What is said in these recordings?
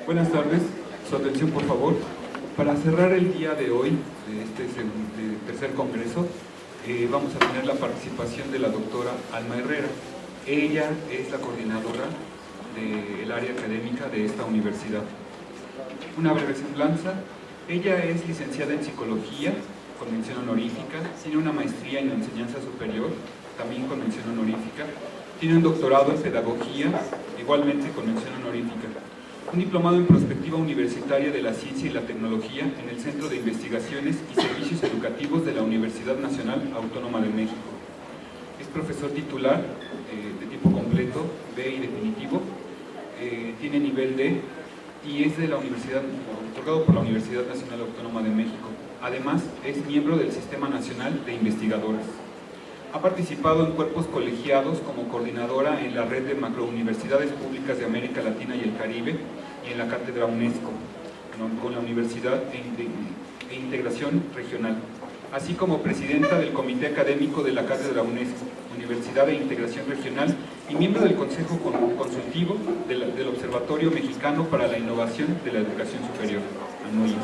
Buenas tardes, su atención por favor. Para cerrar el día de hoy, de este tercer congreso, vamos a tener la participación de la doctora Alma Herrera. Ella es la coordinadora del área académica de esta universidad. Una breve semblanza: ella es licenciada en Psicología, con mención honorífica, tiene una maestría en Enseñanza Superior, también con mención honorífica, tiene un doctorado en Pedagogía, igualmente con mención honorífica, un diplomado en Prospectiva Universitaria de la Ciencia y la Tecnología en el Centro de Investigaciones y Servicios Educativos de la Universidad Nacional Autónoma de México. Es profesor titular de tiempo completo, B y definitivo, tiene nivel D y es de la universidad, otorgado por la Universidad Nacional Autónoma de México. Además, es miembro del Sistema Nacional de Investigadoras. Ha participado en cuerpos colegiados como coordinadora en la red de macrouniversidades públicas de América Latina y el Caribe y en la cátedra UNESCO, con la Universidad e Integración Regional, así como presidenta del Comité Académico de la cátedra UNESCO, Universidad e Integración Regional, y miembro del Consejo Consultivo del Observatorio Mexicano para la Innovación de la Educación Superior, ANUIS.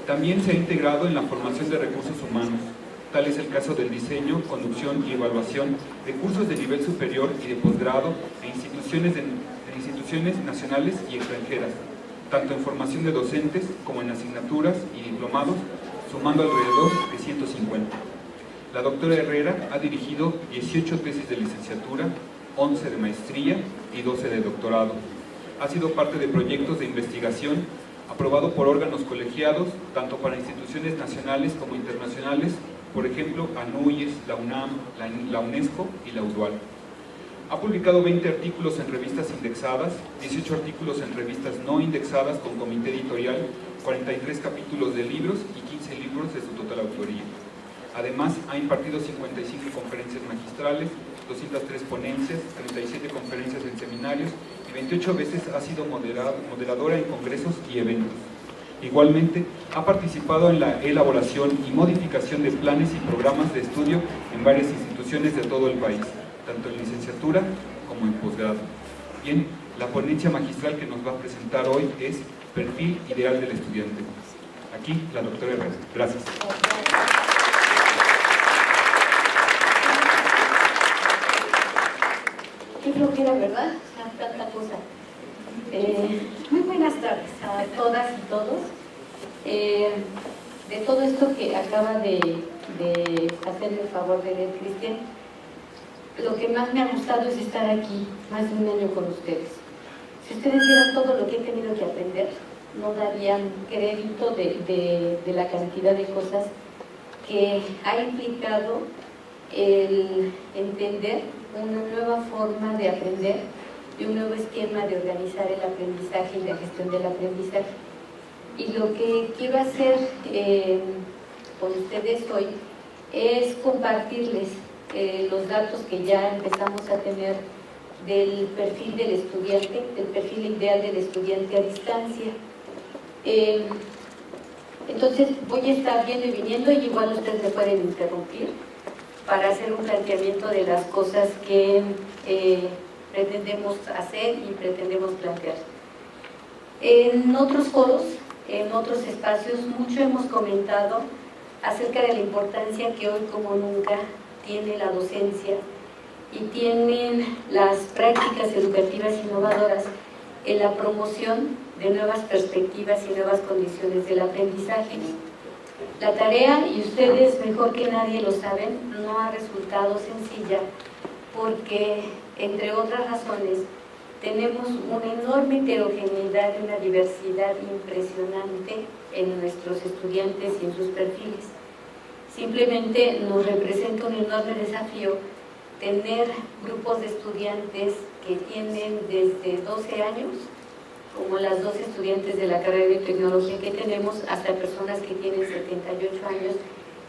También se ha integrado en la formación de recursos humanos. Tal es el caso del diseño, conducción y evaluación de cursos de nivel superior y de posgrado en instituciones nacionales y extranjeras, tanto en formación de docentes como en asignaturas y diplomados, sumando alrededor de 150. La doctora Herrera ha dirigido 18 tesis de licenciatura, 11 de maestría y 12 de doctorado. Ha sido parte de proyectos de investigación aprobado por órganos colegiados, tanto para instituciones nacionales como internacionales, por ejemplo, ANUIS, la UNAM, la UNESCO y la UDUAL. Ha publicado 20 artículos en revistas indexadas, 18 artículos en revistas no indexadas con comité editorial, 43 capítulos de libros y 15 libros de su total autoría. Además, ha impartido 55 conferencias magistrales, 203 ponencias, 37 conferencias en seminarios y 28 veces ha sido moderadora en congresos y eventos. Igualmente, ha participado en la elaboración y modificación de planes y programas de estudio en varias instituciones de todo el país, tanto en licenciatura como en posgrado. Bien, la ponencia magistral que nos va a presentar hoy es Perfil Ideal del Estudiante. Aquí, la doctora Herrera. Gracias. Qué flojera, ¿verdad? Tanta cosa. Muy buenas tardes a todas y todos. De todo esto que acaba de hacerme el favor de leer Cristian, lo que más me ha gustado es estar aquí más de un año con ustedes. Si ustedes vieran todo lo que he tenido que aprender, no darían crédito de la cantidad de cosas que ha implicado el entender una nueva forma de aprender y un nuevo esquema de organizar el aprendizaje y la gestión del aprendizaje. Y lo que quiero hacer con ustedes hoy es compartirles los datos que ya empezamos a tener del perfil del estudiante, del perfil ideal del estudiante a distancia. Entonces voy a estar viendo y viniendo, y igual ustedes me pueden interrumpir para hacer un planteamiento de las cosas que pretendemos hacer y pretendemos plantear. En otros foros, en otros espacios, mucho hemos comentado acerca de la importancia que hoy como nunca tiene la docencia y tienen las prácticas educativas innovadoras en la promoción de nuevas perspectivas y nuevas condiciones del aprendizaje. La tarea, y ustedes mejor que nadie lo saben, no ha resultado sencilla porque, entre otras razones, tenemos una enorme heterogeneidad y una diversidad impresionante en nuestros estudiantes y en sus perfiles. Simplemente nos representa un enorme desafío tener grupos de estudiantes que tienen desde 12 años, como las 12 estudiantes de la carrera de biotecnología que tenemos, hasta personas que tienen 78 años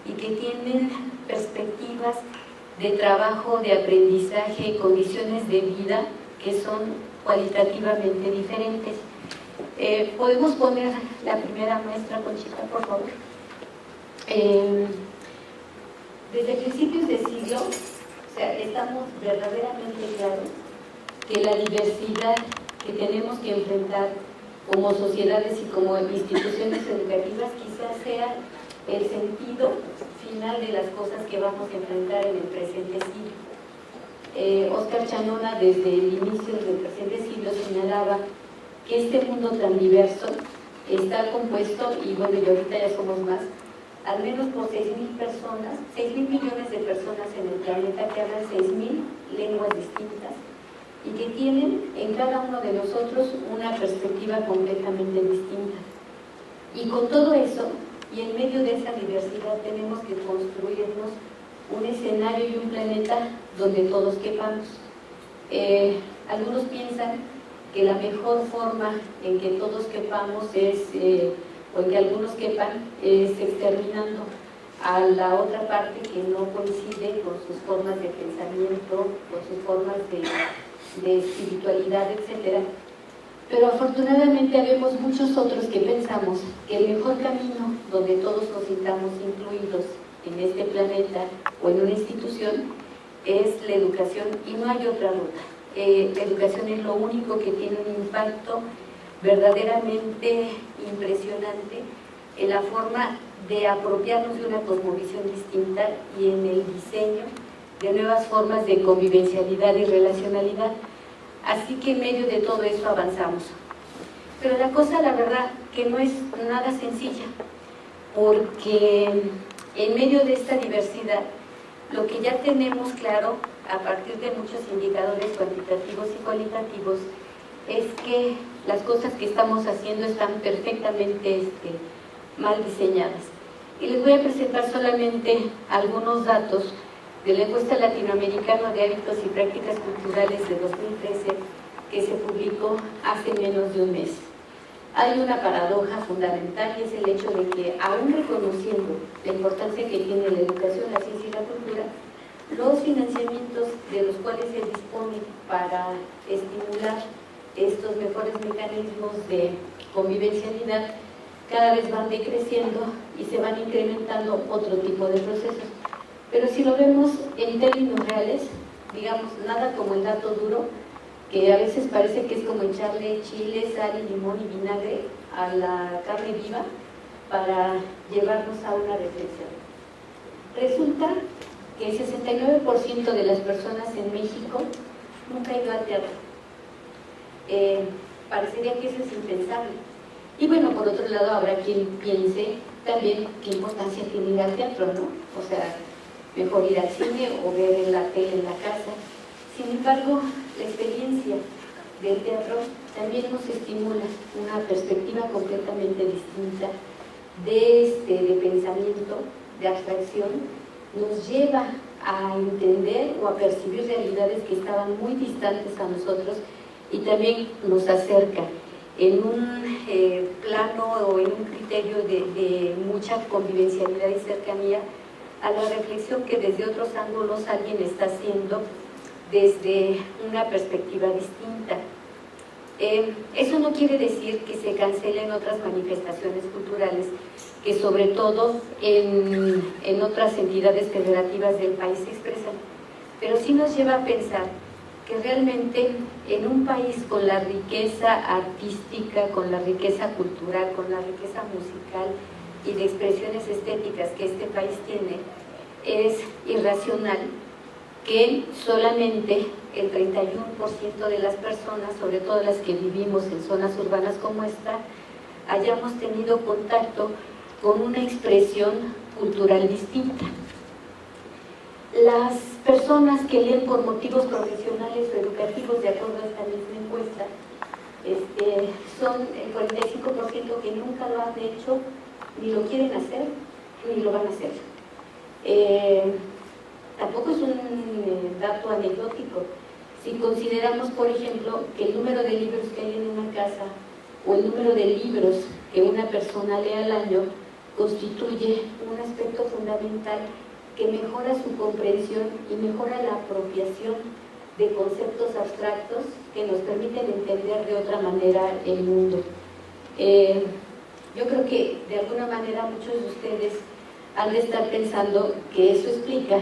y que tienen perspectivas de trabajo, de aprendizaje y condiciones de vida que son cualitativamente diferentes. ¿Podemos poner la primera muestra, Conchita, por favor? Desde principios de siglo, o sea, estamos verdaderamente claros que la diversidad que tenemos que enfrentar como sociedades y como instituciones educativas quizás sea el sentido final de las cosas que vamos a enfrentar en el presente siglo. Óscar Chanona, desde el inicio del presente siglo, señalaba que este mundo tan diverso está compuesto, y bueno, y ahorita ya somos más, al menos por 6.000 personas, 6.000 millones de personas en el planeta que hablan 6.000 lenguas distintas y que tienen en cada uno de nosotros una perspectiva completamente distinta. Y con todo eso, y en medio de esa diversidad, tenemos que construirnos un escenario y un planeta donde todos quepamos. Algunos piensan que la mejor forma en que todos quepamos es, o en que algunos quepan, es exterminando a la otra parte que no coincide con sus formas de pensamiento, con sus formas de espiritualidad, etc. Pero afortunadamente habemos muchos otros que pensamos que el mejor camino donde todos nos sintamos incluidos en este planeta o en una institución es la educación, y no hay otra ruta. La educación es lo único que tiene un impacto verdaderamente impresionante en la forma de apropiarnos de una cosmovisión distinta y en el diseño de nuevas formas de convivencialidad y relacionalidad. Así que en medio de todo eso avanzamos. Pero la cosa, la verdad, que no es nada sencilla, porque en medio de esta diversidad, lo que ya tenemos claro, a partir de muchos indicadores cuantitativos y cualitativos, es que las cosas que estamos haciendo están perfectamente mal diseñadas. Y les voy a presentar solamente algunos datos de la encuesta latinoamericana de hábitos y prácticas culturales de 2013, que se publicó hace menos de un mes. Hay una paradoja fundamental, y es el hecho de que, aún reconociendo la importancia que tiene la educación, la ciencia y la cultura, los financiamientos de los cuales se dispone para estimular estos mejores mecanismos de convivencialidad cada vez van decreciendo y se van incrementando otro tipo de procesos. Pero si lo vemos en términos reales, digamos, nada como el dato duro, que a veces parece que es como echarle chile, sal, limón y vinagre a la carne viva para llevarnos a una reflexión. Resulta que el 69% de las personas en México nunca ha ido al teatro. Parecería que eso es impensable. Y bueno, por otro lado, habrá quien piense también qué importancia tiene ir al teatro, ¿no? O sea, mejor ir al cine o ver en la tele en la casa. Sin embargo, la experiencia del teatro también nos estimula una perspectiva completamente distinta de pensamiento, de abstracción, nos lleva a entender o a percibir realidades que estaban muy distantes a nosotros, y también nos acerca en un plano o en un criterio de mucha convivencialidad y cercanía a la reflexión que desde otros ángulos alguien está haciendo desde una perspectiva distinta. Eso no quiere decir que se cancelen otras manifestaciones culturales que sobre todo en otras entidades federativas del país se expresan, pero sí nos lleva a pensar que realmente en un país con la riqueza artística, con la riqueza cultural, con la riqueza musical y de expresiones estéticas que este país tiene, es irracional que solamente el 31% de las personas, sobre todo las que vivimos en zonas urbanas como esta, hayamos tenido contacto con una expresión cultural distinta. Las personas que leen por motivos profesionales o educativos, de acuerdo a esta misma encuesta, son el 45% que nunca lo han hecho, ni lo quieren hacer, ni lo van a hacer. Tampoco es un dato anecdótico. Si consideramos, por ejemplo, que el número de libros que hay en una casa o el número de libros que una persona lee al año constituye un aspecto fundamental que mejora su comprensión y mejora la apropiación de conceptos abstractos que nos permiten entender de otra manera el mundo. Yo creo que de alguna manera muchos de ustedes han de estar pensando que eso explica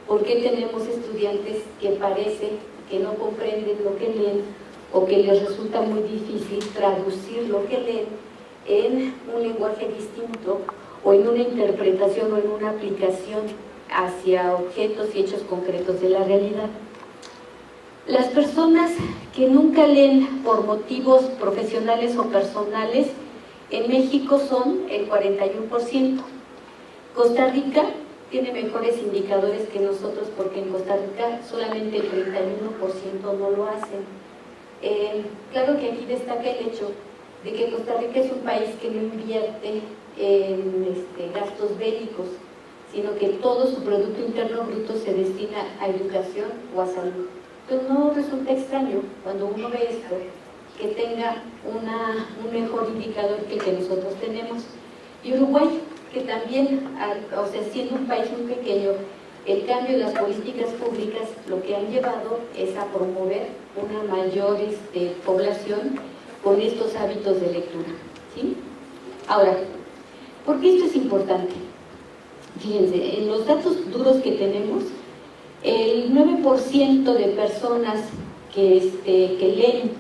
por qué tenemos estudiantes que parece que no comprenden lo que leen, o que les resulta muy difícil traducir lo que leen en un lenguaje distinto o en una interpretación o en una aplicación hacia objetos y hechos concretos de la realidad. Las personas que nunca leen por motivos profesionales o personales en México son el 41%. Costa Rica tiene mejores indicadores que nosotros porque en Costa Rica solamente el 31% no lo hacen. Claro que aquí destaca el hecho de que Costa Rica es un país que no invierte en gastos bélicos, sino que todo su Producto Interno Bruto se destina a educación o a salud. Entonces no resulta extraño cuando uno ve esto que tenga un mejor indicador que el que nosotros tenemos. Y Uruguay, que también, o sea, siendo un país muy pequeño, el cambio de las políticas públicas lo que han llevado es a promover una mayor población con estos hábitos de lectura, ¿sí? Ahora, ¿por qué esto es importante? Fíjense, en los datos duros que tenemos, el 9% de personas que leen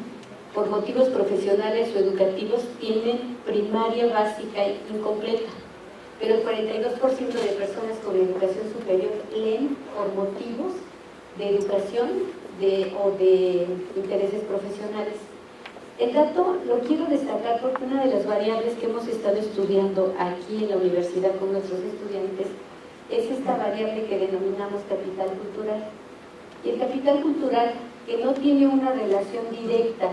por motivos profesionales o educativos tienen primaria básica incompleta, pero el 42% de personas con educación superior leen por motivos de educación o de intereses profesionales. El dato lo quiero destacar porque una de las variables que hemos estado estudiando aquí en la universidad con nuestros estudiantes es esta variable que denominamos capital cultural. Y el capital cultural, que no tiene una relación directa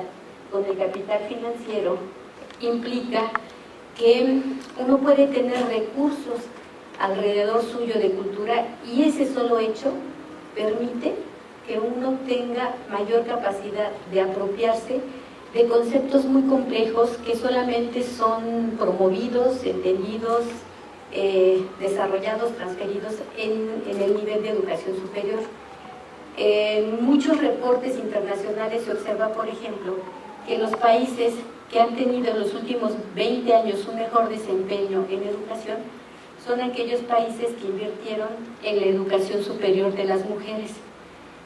con el capital financiero, implica que uno puede tener recursos alrededor suyo de cultura y ese solo hecho permite que uno tenga mayor capacidad de apropiarse de conceptos muy complejos que solamente son promovidos, entendidos, desarrollados, transferidos en el nivel de educación superior. En muchos reportes internacionales se observa, por ejemplo, que los países que han tenido en los últimos 20 años un mejor desempeño en educación son aquellos países que invirtieron en la educación superior de las mujeres.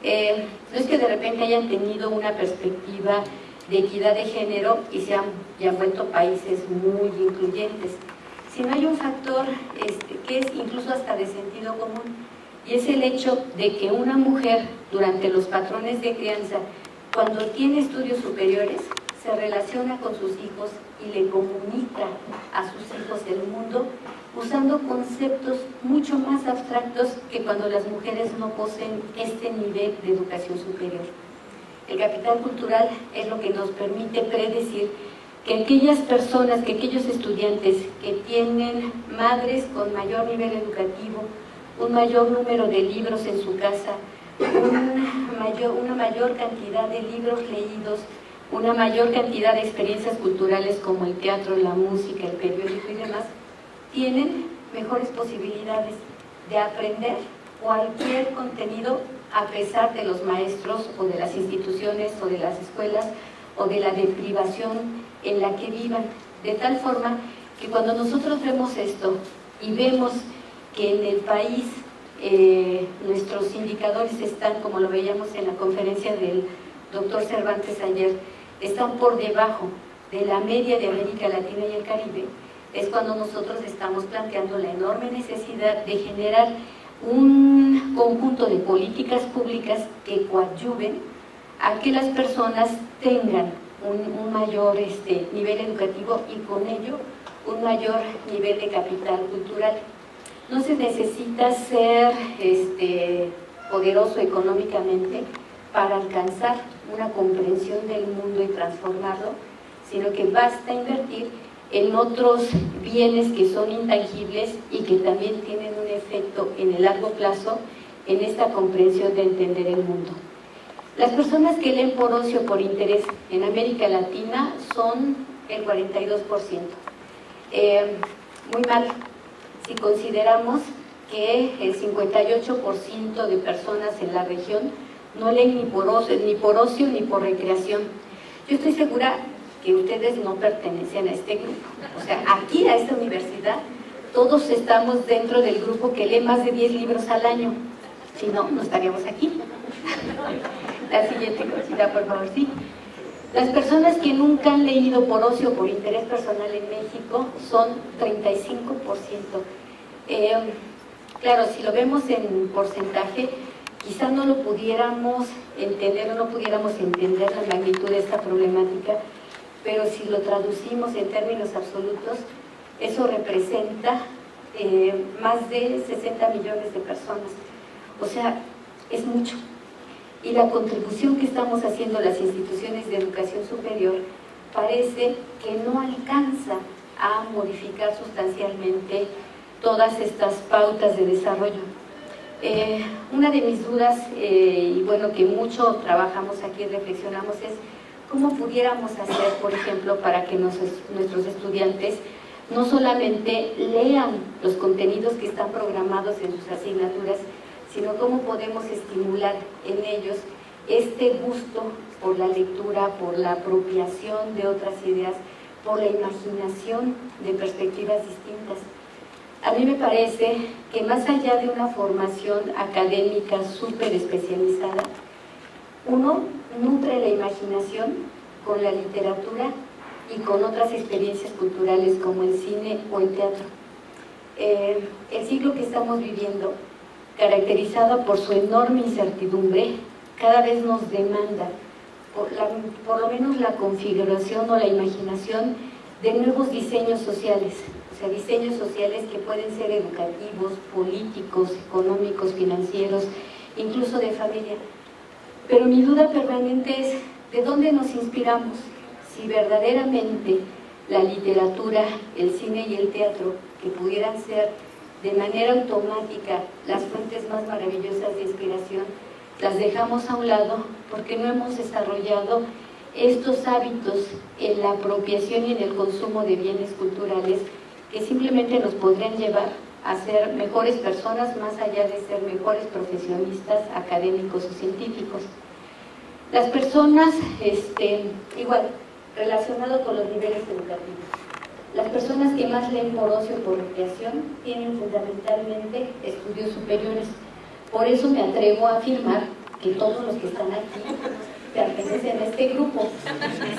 No es que de repente hayan tenido una perspectiva de equidad de género y se han vuelto países muy incluyentes, sino hay un factor que es incluso hasta de sentido común, y es el hecho de que una mujer durante los patrones de crianza, cuando tiene estudios superiores, se relaciona con sus hijos y le comunica a sus hijos el mundo usando conceptos mucho más abstractos que cuando las mujeres no poseen este nivel de educación superior. El capital cultural es lo que nos permite predecir que aquellas personas, que aquellos estudiantes que tienen madres con mayor nivel educativo, un mayor número de libros en su casa, una mayor cantidad de libros leídos, una mayor cantidad de experiencias culturales como el teatro, la música, el periódico y demás, tienen mejores posibilidades de aprender cualquier contenido a pesar de los maestros o de las instituciones o de las escuelas o de la deprivación en la que vivan, de tal forma que cuando nosotros vemos esto y vemos que en el país nuestros indicadores están, como lo veíamos en la conferencia del doctor Cervantes ayer, están por debajo de la media de América Latina y el Caribe, es cuando nosotros estamos planteando la enorme necesidad de generar un conjunto de políticas públicas que coadyuven a que las personas tengan un mayor nivel educativo y con ello un mayor nivel de capital cultural. No se necesita ser poderoso económicamente para alcanzar una comprensión del mundo y transformarlo, sino que basta invertir en otros bienes que son intangibles y que también tienen un efecto en el largo plazo en esta comprensión de entender el mundo. Las personas que leen por ocio, por interés en América Latina son el 42%. Muy mal si consideramos que el 58% de personas en la región no leen ni por ocio ni por recreación. Yo estoy segura que ustedes no pertenecen a este grupo. O sea, aquí a esta universidad todos estamos dentro del grupo que lee más de 10 libros al año. Si no, no estaríamos aquí. La siguiente cosita, por favor, sí. Las personas que nunca han leído por ocio o por interés personal en México son 35%. Claro, si lo vemos en porcentaje, quizá no lo pudiéramos entender o no pudiéramos entender la magnitud de esta problemática, pero si lo traducimos en términos absolutos, eso representa más de 60 millones de personas. O sea, es mucho. Y la contribución que estamos haciendo las instituciones de educación superior parece que no alcanza a modificar sustancialmente todas estas pautas de desarrollo. Una de mis dudas, y bueno, que mucho trabajamos aquí y reflexionamos, es cómo pudiéramos hacer, por ejemplo, para que nuestros estudiantes no solamente lean los contenidos que están programados en sus asignaturas, sino cómo podemos estimular en ellos este gusto por la lectura, por la apropiación de otras ideas, por la imaginación de perspectivas distintas. A mí me parece que más allá de una formación académica súper especializada, uno nutre la imaginación con la literatura y con otras experiencias culturales como el cine o el teatro. El siglo que estamos viviendo, caracterizado por su enorme incertidumbre, cada vez nos demanda por lo menos la configuración o la imaginación de nuevos diseños sociales, o sea, diseños sociales que pueden ser educativos, políticos, económicos, financieros, incluso de familia. Pero mi duda permanente es, ¿de dónde nos inspiramos? Si verdaderamente la literatura, el cine y el teatro, que pudieran ser de manera automática las fuentes más maravillosas de inspiración, las dejamos a un lado porque no hemos desarrollado estos hábitos en la apropiación y en el consumo de bienes culturales que simplemente nos podrían llevar a ser mejores personas más allá de ser mejores profesionistas, académicos o científicos. Las personas, igual, relacionado con los niveles educativos, las personas que más leen por ocio o por recreación tienen fundamentalmente estudios superiores. Por eso me atrevo a afirmar que todos los que están aquí pertenecen a este grupo.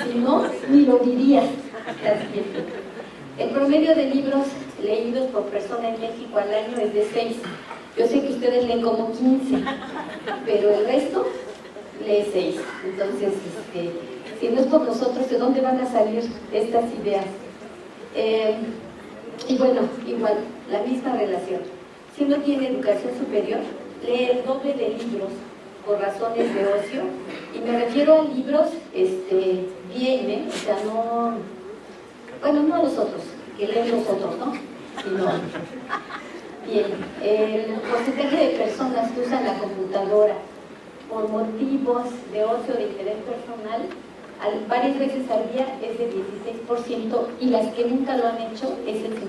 Si no, ni lo diría. El promedio de libros leídos por persona en México al año es de 6. Yo sé que ustedes leen como 15, pero el resto lee 6. Entonces, si no es por nosotros, ¿de dónde van a salir estas ideas? Y bueno, igual, la misma relación. Si uno tiene educación superior, lee el doble de libros por razones de ocio, y me refiero a libros bien, o sea, no, bueno, no a los otros, que leen los otros, ¿no? Sino, bien, el porcentaje de personas que usan la computadora por motivos de ocio, de interés personal, varias veces al día es del 16%, y las que nunca lo han hecho es el 56%.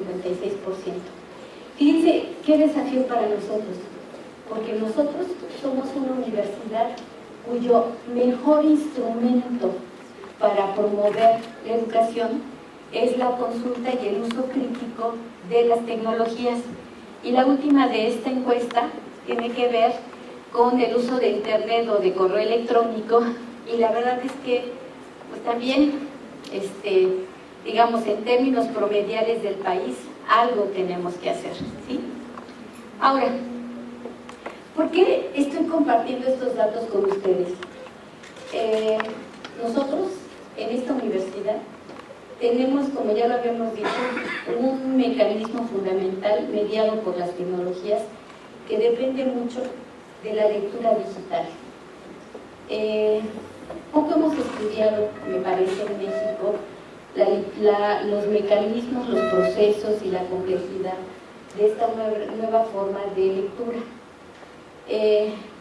Fíjense qué desafío para nosotros, porque nosotros somos una universidad cuyo mejor instrumento para promover la educación es la consulta y el uso crítico de las tecnologías. Y la última de esta encuesta tiene que ver con el uso de internet o de correo electrónico, y la verdad es que pues también, digamos, en términos promediales del país, algo tenemos que hacer, ¿sí? Ahora, ¿por qué estoy compartiendo estos datos con ustedes? Nosotros, en esta universidad, tenemos, como ya lo habíamos dicho, un mecanismo fundamental mediado por las tecnologías que depende mucho de la lectura digital. Poco hemos estudiado, me parece, en México, los mecanismos, los procesos y la complejidad de esta nueva forma de lectura.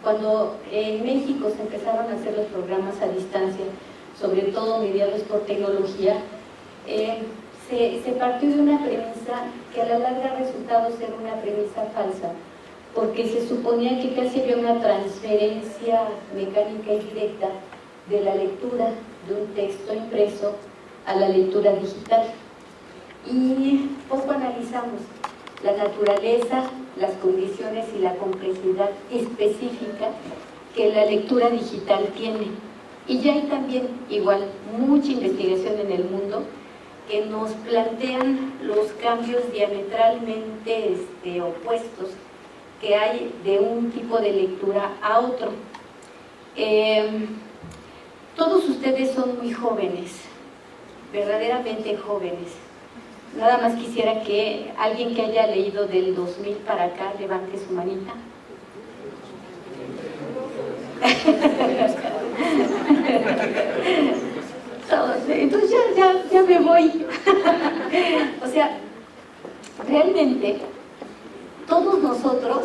Cuando en México se empezaron a hacer los programas a distancia, sobre todo mediados por tecnología, se partió de una premisa que a la larga ha resultado ser una premisa falsa, porque se suponía que casi había una transferencia mecánica y directa de la lectura de un texto impreso a la lectura digital. Y poco analizamos la naturaleza, las condiciones y la complejidad específica que la lectura digital tiene. Y ya hay también, igual, mucha investigación en el mundo que nos plantean los cambios diametralmente opuestos que hay de un tipo de lectura a otro. Todos ustedes son muy jóvenes, verdaderamente jóvenes. Nada más quisiera que alguien que haya leído del 2000 para acá levante su manita. Entonces ya me voy. O sea, realmente todos nosotros,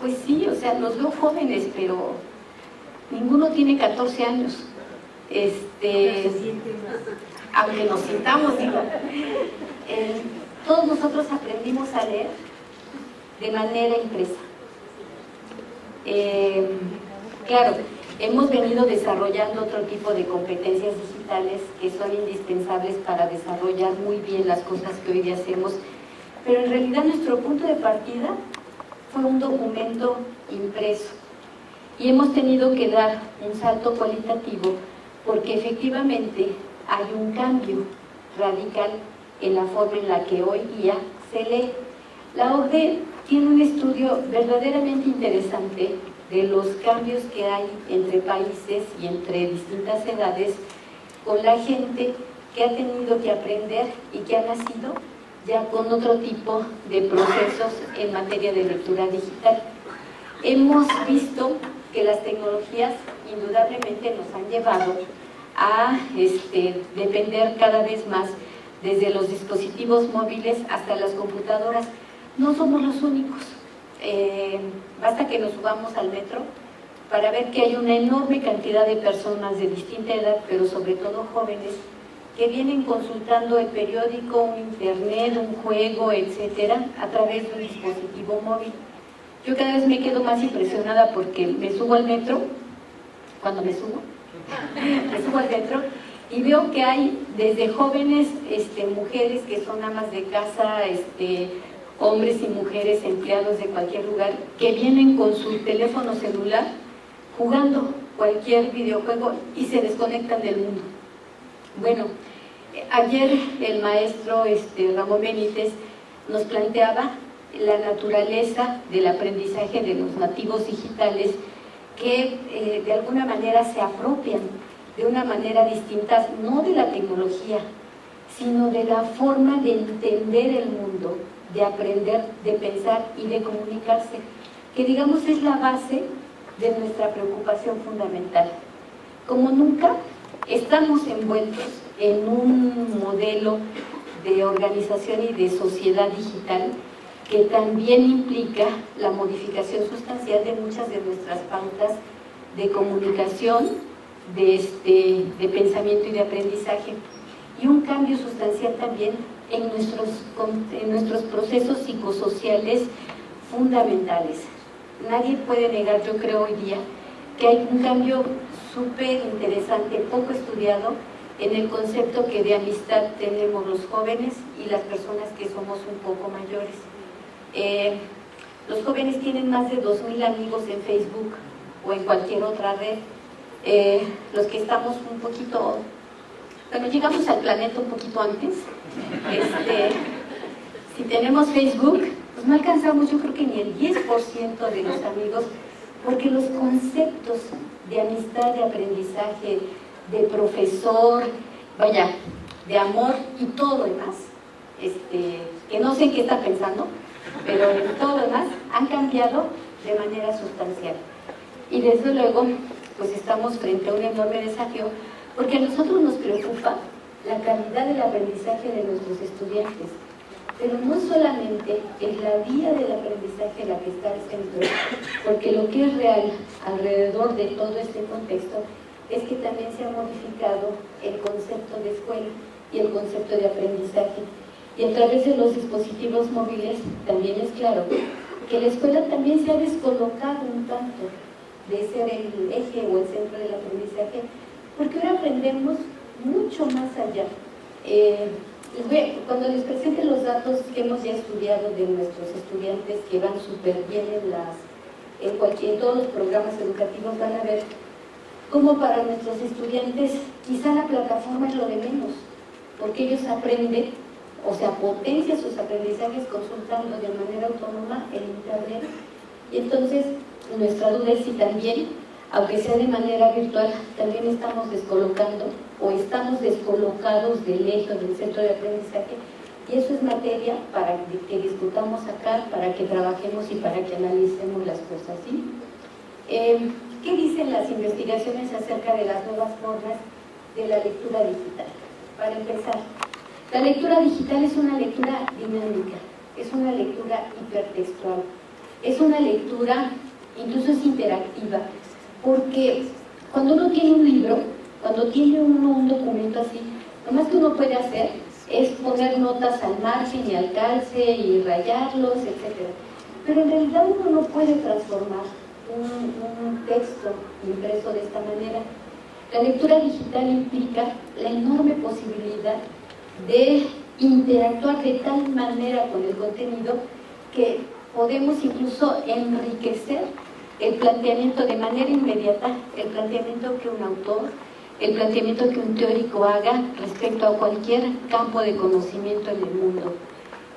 pues sí, o sea, los veo jóvenes, pero ninguno tiene 14 años. Aunque nos sintamos, digo, todos nosotros aprendimos a leer de manera impresa. Claro, hemos venido desarrollando otro tipo de competencias digitales que son indispensables para desarrollar muy bien las cosas que hoy día hacemos, pero en realidad nuestro punto de partida fue un documento impreso y hemos tenido que dar un salto cualitativo porque efectivamente hay un cambio radical en la forma en la que hoy día se lee. La OCDE tiene un estudio verdaderamente interesante de los cambios que hay entre países y entre distintas edades con la gente que ha tenido que aprender y que ha nacido ya con otro tipo de procesos en materia de lectura digital. Hemos visto que las tecnologías indudablemente nos han llevado a depender cada vez más desde los dispositivos móviles hasta las computadoras. No somos los únicos. Basta que nos subamos al metro para ver que hay una enorme cantidad de personas de distinta edad, pero sobre todo jóvenes, que vienen consultando el periódico, un internet, un juego, etcétera, a través de un dispositivo móvil. Yo cada vez me quedo más impresionada porque me subo al metro, cuando me subo al metro y veo que hay desde jóvenes, mujeres que son amas de casa, hombres y mujeres empleados de cualquier lugar, que vienen con su teléfono celular jugando cualquier videojuego y se desconectan del mundo. Bueno, ayer el maestro Ramón Benítez nos planteaba la naturaleza del aprendizaje de los nativos digitales que de alguna manera se apropian de una manera distinta, no de la tecnología, sino de la forma de entender el mundo, de aprender, de pensar y de comunicarse, que digamos es la base de nuestra preocupación fundamental. Como nunca, estamos envueltos en un modelo de organización y de sociedad digital que también implica la modificación sustancial de muchas de nuestras pautas de comunicación, de pensamiento y de aprendizaje, y un cambio sustancial también en nuestros procesos psicosociales fundamentales. Nadie puede negar, yo creo hoy día, que hay un cambio súper interesante, poco estudiado, en el concepto que de amistad tenemos los jóvenes y las personas que somos un poco mayores. Los jóvenes tienen más de 2.000 amigos en Facebook o en cualquier otra red. Los que estamos un poquito, bueno, llegamos al planeta un poquito antes, si tenemos Facebook, pues no alcanzamos yo creo que ni el 10% de los amigos, porque los conceptos de amistad, de aprendizaje, de profesor, vaya, de amor y todo lo demás, que no sé en qué está pensando, pero todo lo demás han cambiado de manera sustancial. Y desde luego, pues estamos frente a un enorme desafío, porque a nosotros nos preocupa la calidad del aprendizaje de nuestros estudiantes, pero no solamente es la vía del aprendizaje la que está al centro, porque lo que es real alrededor de todo este contexto es que también se ha modificado el concepto de escuela y el concepto de aprendizaje. Y a través de los dispositivos móviles también es claro que la escuela también se ha descolocado un tanto de ser el eje o el centro del aprendizaje, porque ahora aprendemos mucho más allá. Cuando les presente los datos que hemos ya estudiado de nuestros estudiantes que van súper bien en todos los programas educativos, van a ver como para nuestros estudiantes quizá la plataforma es lo de menos, porque ellos aprenden, o sea, potencian sus aprendizajes consultando de manera autónoma en internet. Y entonces nuestra duda es si también, aunque sea de manera virtual, también estamos descolocando o estamos descolocados del eje del centro de aprendizaje, y eso es materia para que discutamos acá, para que trabajemos y para que analicemos las cosas, ¿sí? ¿Qué dicen las investigaciones acerca de las nuevas formas de la lectura digital? Para empezar, la lectura digital es una lectura dinámica, es una lectura hipertextual, es una lectura, incluso es interactiva, porque cuando uno tiene un libro, cuando tiene uno un documento así, lo más que uno puede hacer es poner notas al margen y al calce y rayarlos, etc. Pero en realidad uno no puede transformar un texto impreso de esta manera. La lectura digital implica la enorme posibilidad de interactuar de tal manera con el contenido que podemos incluso enriquecer el planteamiento de manera inmediata, el planteamiento que un autor, el planteamiento que un teórico haga respecto a cualquier campo de conocimiento en el mundo.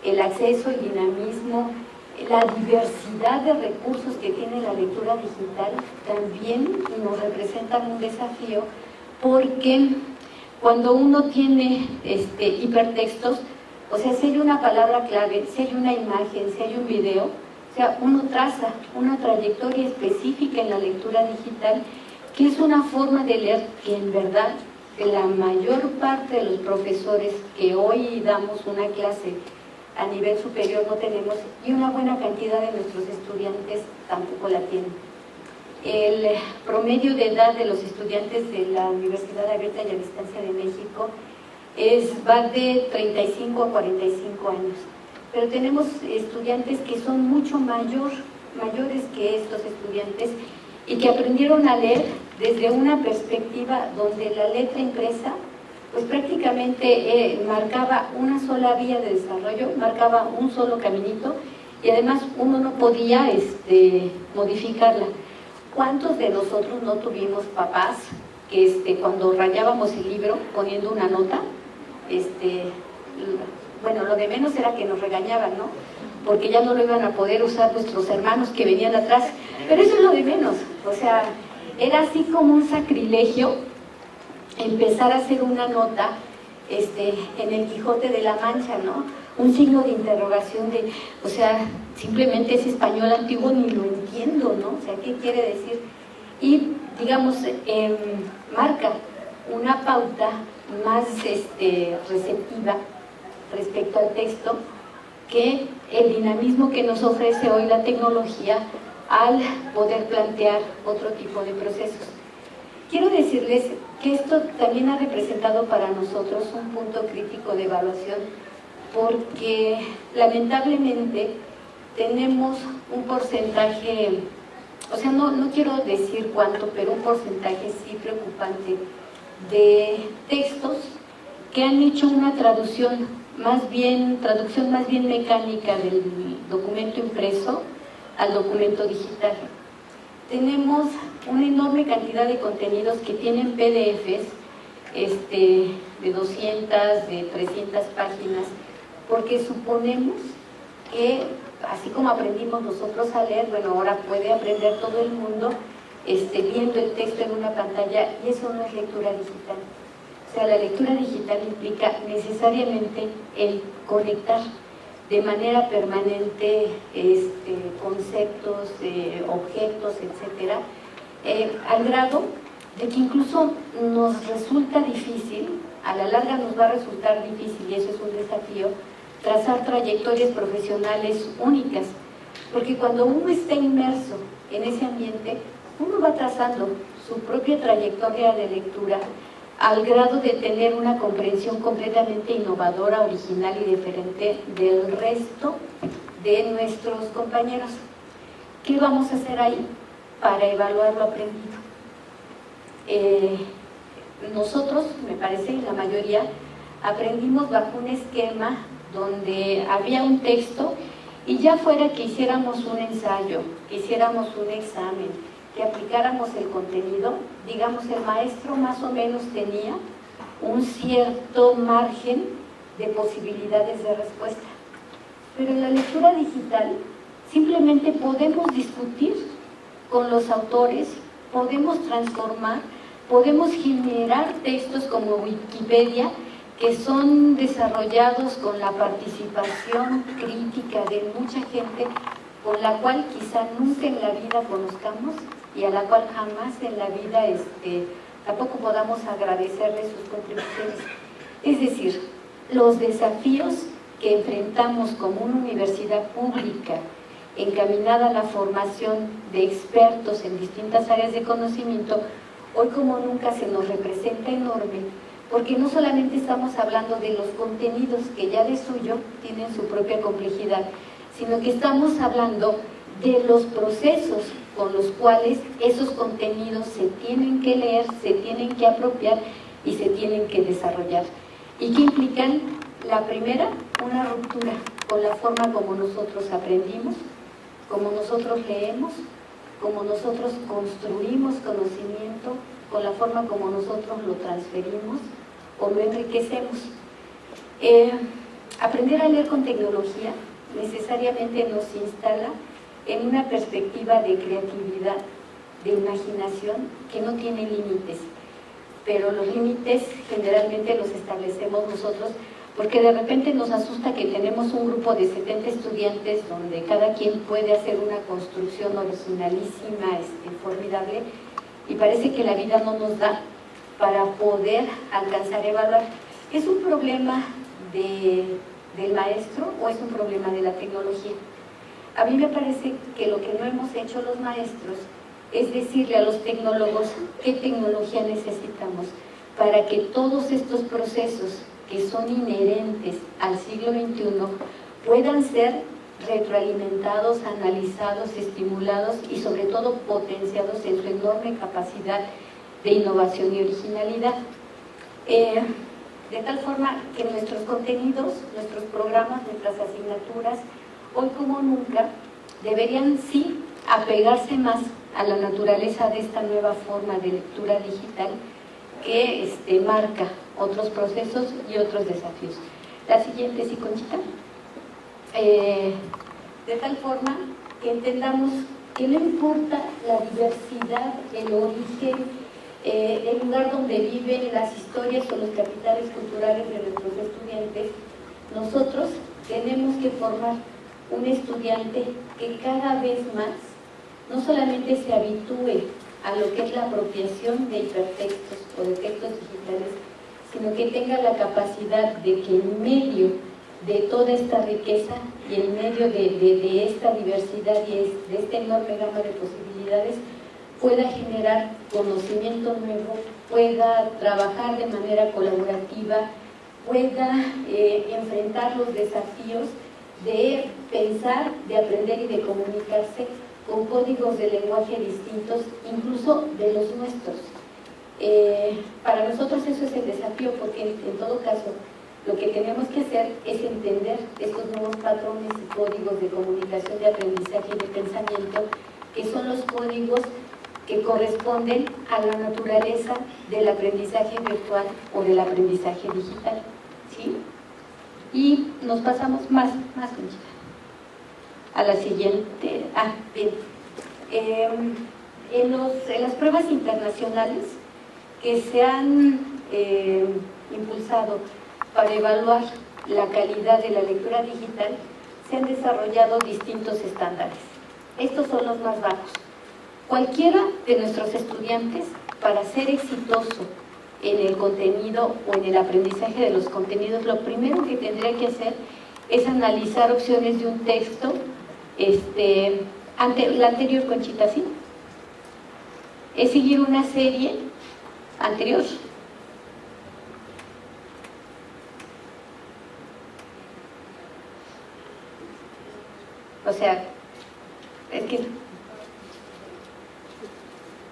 El acceso, el dinamismo, la diversidad de recursos que tiene la lectura digital también nos representan un desafío, porque cuando uno tiene hipertextos, o sea, si hay una palabra clave, si hay una imagen, si hay un video, o sea, uno traza una trayectoria específica en la lectura digital, que es una forma de leer que en verdad la mayor parte de los profesores que hoy damos una clase a nivel superior no tenemos, y una buena cantidad de nuestros estudiantes tampoco la tienen. El promedio de edad de los estudiantes de la Universidad Abierta y a Distancia de México va de 35 a 45 años, pero tenemos estudiantes que son mucho mayores que estos estudiantes y que aprendieron a leer desde una perspectiva donde la letra impresa pues prácticamente marcaba una sola vía de desarrollo, marcaba un solo caminito, y además uno no podía modificarla. ¿Cuántos de nosotros no tuvimos papás que cuando rayábamos el libro poniendo una nota, bueno, lo de menos era que nos regañaban, ¿no? Porque ya no lo iban a poder usar nuestros hermanos que venían atrás, pero eso es lo de menos, o sea, era así como un sacrilegio empezar a hacer una nota en el Quijote de la Mancha, ¿no? Un signo de interrogación de, o sea, simplemente ese español antiguo ni lo entiendo, ¿no? O sea, ¿qué quiere decir? Y, digamos, marca una pauta más receptiva respecto al texto que el dinamismo que nos ofrece hoy la tecnología al poder plantear otro tipo de procesos. Quiero decirles que esto también ha representado para nosotros un punto crítico de evaluación, porque lamentablemente tenemos un porcentaje, o sea, no quiero decir cuánto, pero un porcentaje sí preocupante de textos que han hecho una traducción más bien mecánica del documento impreso al documento digital. Tenemos una enorme cantidad de contenidos que tienen PDFs de 200, de 300 páginas, porque suponemos que así como aprendimos nosotros a leer, bueno, ahora puede aprender todo el mundo viendo el texto en una pantalla, y eso no es lectura digital. O sea, la lectura digital implica necesariamente el conectar de manera permanente conceptos, objetos, etcétera, al grado de que incluso nos resulta difícil, a la larga nos va a resultar difícil, y eso es un desafío, trazar trayectorias profesionales únicas, porque cuando uno está inmerso en ese ambiente, uno va trazando su propia trayectoria de lectura al grado de tener una comprensión completamente innovadora, original y diferente del resto de nuestros compañeros. ¿Qué vamos a hacer ahí para evaluar lo aprendido? Nosotros, me parece, la mayoría, aprendimos bajo un esquema donde había un texto, y ya fuera que hiciéramos un ensayo, que hiciéramos un examen, que aplicáramos el contenido, digamos, el maestro más o menos tenía un cierto margen de posibilidades de respuesta. Pero en la lectura digital simplemente podemos discutir con los autores, podemos transformar, podemos generar textos como Wikipedia que son desarrollados con la participación crítica de mucha gente con la cual quizá nunca en la vida conozcamos y a la cual jamás en la vida tampoco podamos agradecerle sus contribuciones. Es decir, los desafíos que enfrentamos como una universidad pública encaminada a la formación de expertos en distintas áreas de conocimiento, hoy como nunca se nos representa enorme, porque no solamente estamos hablando de los contenidos que ya de suyo tienen su propia complejidad, sino que estamos hablando de los procesos con los cuales esos contenidos se tienen que leer, se tienen que apropiar y se tienen que desarrollar. ¿Y qué implican? La primera, una ruptura con la forma como nosotros aprendimos, como nosotros leemos, como nosotros construimos conocimiento, con la forma como nosotros lo transferimos o lo enriquecemos. Aprender a leer con tecnología necesariamente nos instala en una perspectiva de creatividad, de imaginación que no tiene límites, pero los límites generalmente los establecemos nosotros porque de repente nos asusta que tenemos un grupo de 70 estudiantes donde cada quien puede hacer una construcción originalísima, formidable, y parece que la vida no nos da para poder alcanzar a evaluar. ¿Es un problema del maestro o es un problema de la tecnología? A mí me parece que lo que no hemos hecho los maestros es decirle a los tecnólogos qué tecnología necesitamos para que todos estos procesos que son inherentes al siglo XXI puedan ser retroalimentados, analizados, estimulados y sobre todo potenciados en su enorme capacidad de innovación y originalidad. De tal forma que nuestros contenidos, nuestros programas, nuestras asignaturas, hoy como nunca, deberían sí apegarse más a la naturaleza de esta nueva forma de lectura digital que marca otros procesos y otros desafíos. La siguiente, sí, Conchita. De tal forma que entendamos que no importa la diversidad, el origen, el lugar donde viven, las historias o los capitales culturales de nuestros estudiantes, nosotros tenemos que formar un estudiante que cada vez más no solamente se habitúe a lo que es la apropiación de hipertextos o de textos digitales, sino que tenga la capacidad de que en medio de toda esta riqueza y en medio de esta diversidad y de esta enorme gama de posibilidades pueda generar conocimiento nuevo, pueda trabajar de manera colaborativa, pueda enfrentar los desafíos de pensar, de aprender y de comunicarse con códigos de lenguaje distintos, incluso de los nuestros. Para nosotros eso es el desafío, porque en todo caso lo que tenemos que hacer es entender estos nuevos patrones y códigos de comunicación, de aprendizaje y de pensamiento, que son los códigos que corresponden a la naturaleza del aprendizaje virtual o del aprendizaje digital, ¿sí? Y nos pasamos más Conchita, a la siguiente. Bien. En las pruebas internacionales que se han impulsado para evaluar la calidad de la lectura digital, se han desarrollado distintos estándares. Estos son los más bajos. Cualquiera de nuestros estudiantes, para ser exitoso en el contenido o en el aprendizaje de los contenidos, lo primero que tendría que hacer es analizar opciones de un texto, la anterior, Conchita, ¿sí? Es seguir una serie anterior. O sea, es que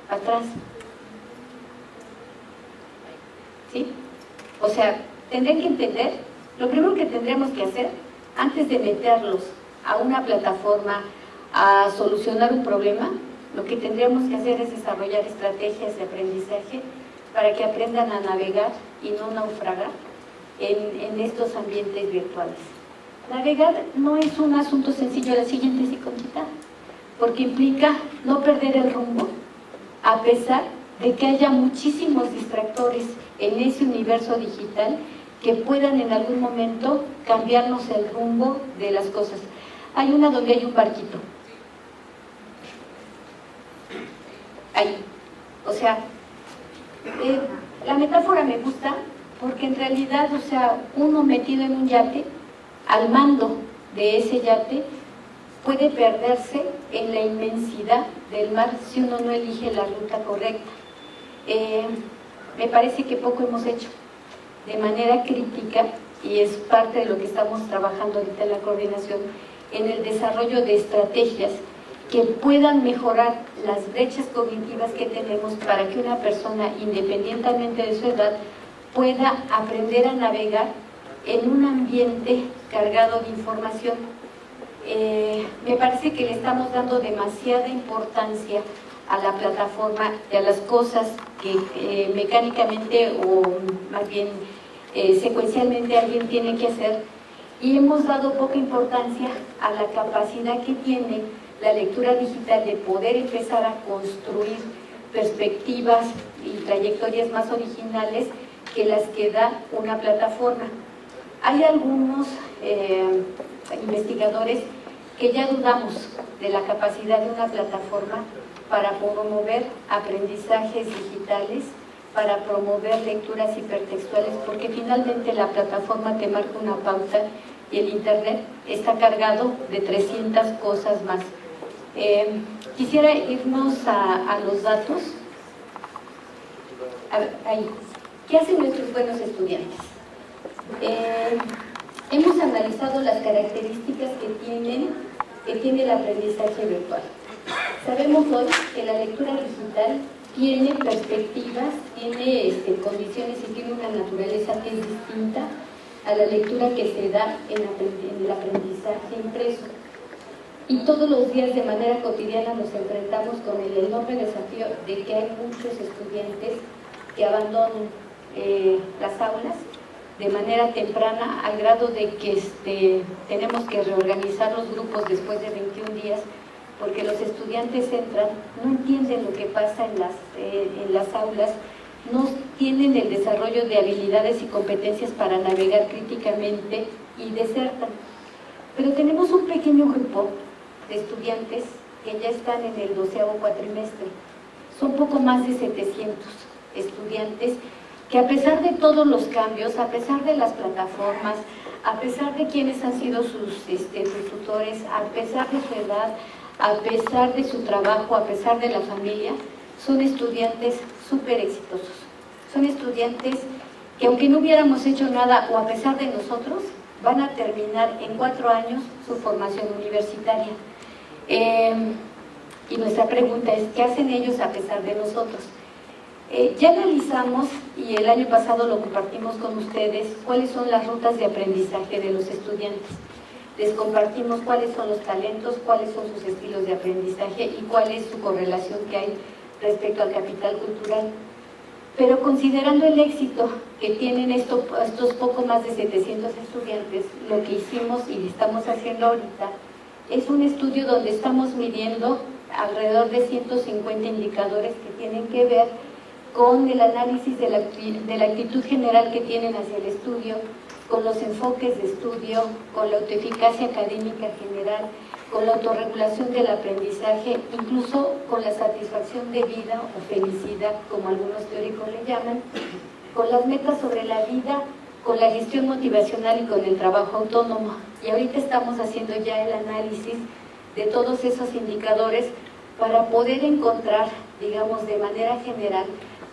atrás, ¿sí? O sea, tendrán que entender, lo primero que tendremos que hacer antes de meterlos a una plataforma a solucionar un problema Lo que tendríamos que hacer es desarrollar estrategias de aprendizaje para que aprendan a navegar y no naufragar en estos ambientes virtuales. Navegar no es un asunto sencillo, la siguiente psicontita, porque implica no perder el rumbo, a pesar de que haya muchísimos distractores en ese universo digital que puedan en algún momento cambiarnos el rumbo de las cosas. Hay una donde hay un barquito. Ahí. O sea, la metáfora me gusta porque en realidad, o sea, uno metido en un yate, al mando de ese yate, puede perderse en la inmensidad del mar si uno no elige la ruta correcta. Me parece que poco hemos hecho de manera crítica, y es parte de lo que estamos trabajando ahorita en la coordinación, en el desarrollo de estrategias que puedan mejorar las brechas cognitivas que tenemos para que una persona, independientemente de su edad, pueda aprender a navegar en un ambiente cargado de información. Me parece que le estamos dando demasiada importancia a la plataforma y a las cosas que mecánicamente o más bien secuencialmente alguien tiene que hacer, y hemos dado poca importancia a la capacidad que tiene la lectura digital de poder empezar a construir perspectivas y trayectorias más originales que las que da una plataforma. Hay algunos investigadores que ya dudamos de la capacidad de una plataforma para promover aprendizajes digitales, para promover lecturas hipertextuales, porque finalmente la plataforma te marca una pauta y el internet está cargado de 300 cosas más. Quisiera irnos a los datos. Ahí. ¿Qué hacen nuestros buenos estudiantes? Hemos analizado las características que tiene el aprendizaje virtual. Sabemos hoy que la lectura digital tiene perspectivas, tiene condiciones y tiene una naturaleza que es distinta a la lectura que se da en el aprendizaje impreso. Y todos los días de manera cotidiana nos enfrentamos con el enorme desafío de que hay muchos estudiantes que abandonan las aulas de manera temprana, al grado de que tenemos que reorganizar los grupos después de 21 días, porque los estudiantes entran, no entienden lo que pasa en las aulas, no tienen el desarrollo de habilidades y competencias para navegar críticamente y desertan. Pero tenemos un pequeño grupo de estudiantes que ya están en el 12º cuatrimestre. Son poco más de 700 estudiantes que, a pesar de todos los cambios, a pesar de las plataformas, a pesar de quienes han sido sus tutores, a pesar de su edad, a pesar de su trabajo, a pesar de la familia, son estudiantes súper exitosos. Son estudiantes que, aunque no hubiéramos hecho nada o a pesar de nosotros, van a terminar en 4 años su formación universitaria. Y nuestra pregunta es, ¿qué hacen ellos a pesar de nosotros? Ya analizamos, y el año pasado lo compartimos con ustedes, cuáles son las rutas de aprendizaje de los estudiantes. Les compartimos cuáles son los talentos, cuáles son sus estilos de aprendizaje y cuál es su correlación que hay respecto al capital cultural. Pero considerando el éxito que tienen estos poco más de 700 estudiantes, lo que hicimos y estamos haciendo ahorita es un estudio donde estamos midiendo alrededor de 150 indicadores que tienen que ver con el análisis de la actitud general que tienen hacia el estudio, con los enfoques de estudio, con la autoeficacia académica general, con la autorregulación del aprendizaje, incluso con la satisfacción de vida o felicidad, como algunos teóricos le llaman, con las metas sobre la vida, con la gestión motivacional y con el trabajo autónomo. Y ahorita estamos haciendo ya el análisis de todos esos indicadores para poder encontrar, digamos, de manera general,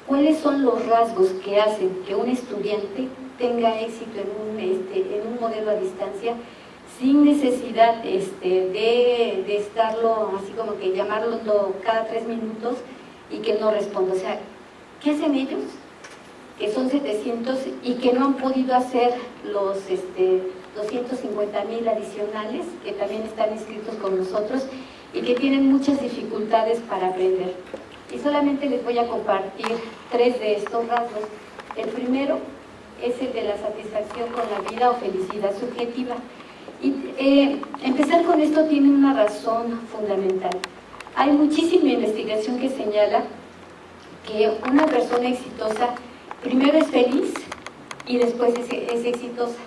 cuáles son los rasgos que hacen que un estudiante tenga éxito en un modelo a distancia, sin necesidad de estarlo así como que llamarlo cada 3 minutos y que no responda. O sea, ¿qué hacen ellos? Que son 700 y que no han podido hacer los 250,000 adicionales que también están inscritos con nosotros y que tienen muchas dificultades para aprender. Y solamente les voy a compartir 3 de estos rasgos. El primero es el de la satisfacción con la vida o felicidad subjetiva. Y empezar con esto tiene una razón fundamental. Hay muchísima investigación que señala que una persona exitosa primero es feliz y después es exitosa.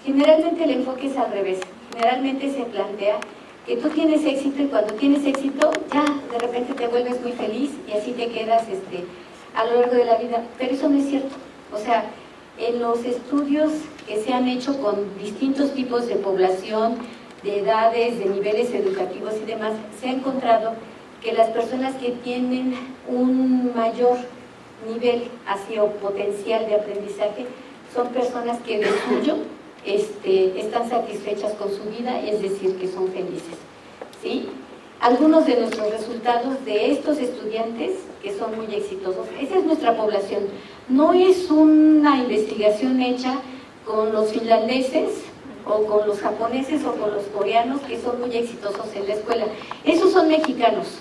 Generalmente el enfoque es al revés. Generalmente se plantea que tú tienes éxito y cuando tienes éxito ya de repente te vuelves muy feliz y así te quedas a lo largo de la vida. Pero eso no es cierto. O sea, en los estudios que se han hecho con distintos tipos de población, de edades, de niveles educativos y demás, se ha encontrado que las personas que tienen un mayor nivel así o potencial de aprendizaje son personas que de suyo están satisfechas con su vida, es decir, que son felices, ¿sí? Algunos de nuestros resultados de estos estudiantes que son muy exitosos, esa es nuestra población. No es una investigación hecha con los finlandeses o con los japoneses o con los coreanos que son muy exitosos en la escuela. Esos son mexicanos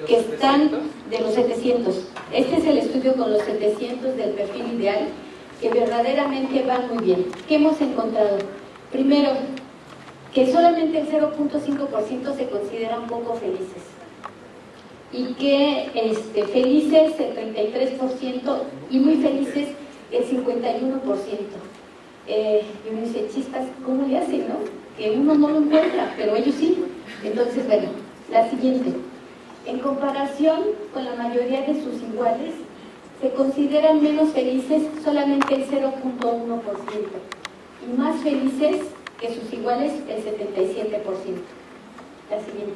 que están de los 700. Este es el estudio con los 700 del perfil ideal, que verdaderamente van muy bien. ¿Qué hemos encontrado? Primero, que solamente el 0.5% se consideran poco felices y que felices el 33% y muy felices el 51%. Y uno dice, chispas, ¿cómo le hacen, no? Que uno no lo encuentra, pero ellos sí. Entonces, bueno, la siguiente. En comparación con la mayoría de sus iguales, se consideran menos felices solamente el 0.1% y más felices que sus iguales el 77%. La siguiente.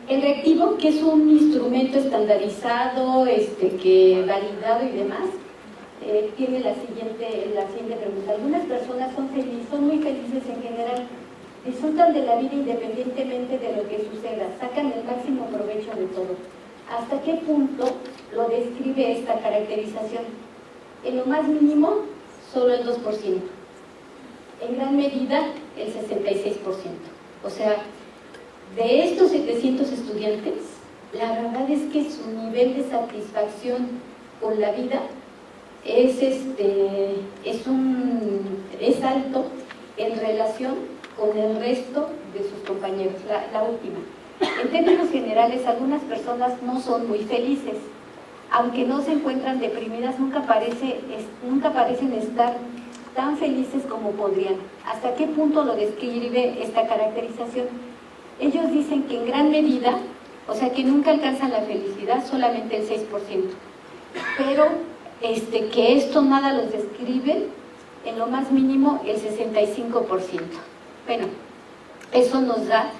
El reactivo, que es un instrumento estandarizado, validado y demás, tiene la siguiente pregunta. Algunas personas son muy felices en general, disfrutan de la vida independientemente de lo que suceda, sacan el máximo provecho de todo. ¿Hasta qué punto lo describe esta caracterización? En lo más mínimo, solo el 2%. En gran medida, el 66%. O sea, de estos 700 estudiantes, la verdad es que su nivel de satisfacción con la vida es alto en relación con el resto de sus compañeros. La última. En términos generales, algunas personas no son muy felices. Aunque no se encuentran deprimidas, nunca parecen estar tan felices como podrían. ¿Hasta qué punto lo describe esta caracterización? Ellos dicen que en gran medida, o sea que nunca alcanzan la felicidad, solamente el 6%. Pero que esto nada los describe, en lo más mínimo el 65%. Bueno, eso nos da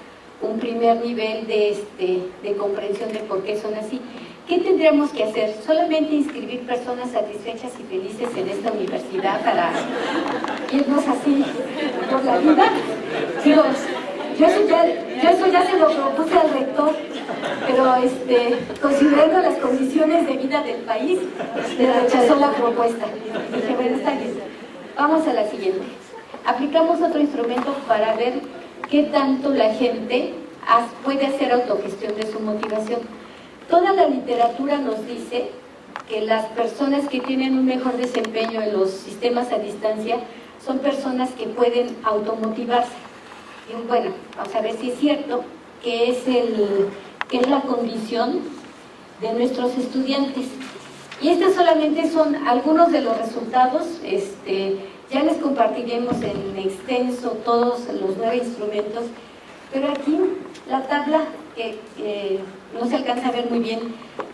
un primer nivel de comprensión de por qué son así. ¿Qué tendríamos que hacer? ¿Solamente inscribir personas satisfechas y felices en esta universidad para irnos así por la vida? Digo, yo eso ya se lo propuse al rector, pero considerando las condiciones de vida del país, rechazó la propuesta. Dije, bueno, está bien. Vamos a la siguiente. Aplicamos otro instrumento para ver qué tanto la gente puede hacer autogestión de su motivación. Toda la literatura nos dice que las personas que tienen un mejor desempeño en los sistemas a distancia son personas que pueden automotivarse. Y bueno, vamos a ver si es cierto que es la condición de nuestros estudiantes. Y estos solamente son algunos de los resultados. Ya les compartiremos en extenso todos los 9 instrumentos, pero aquí la tabla, que no se alcanza a ver muy bien,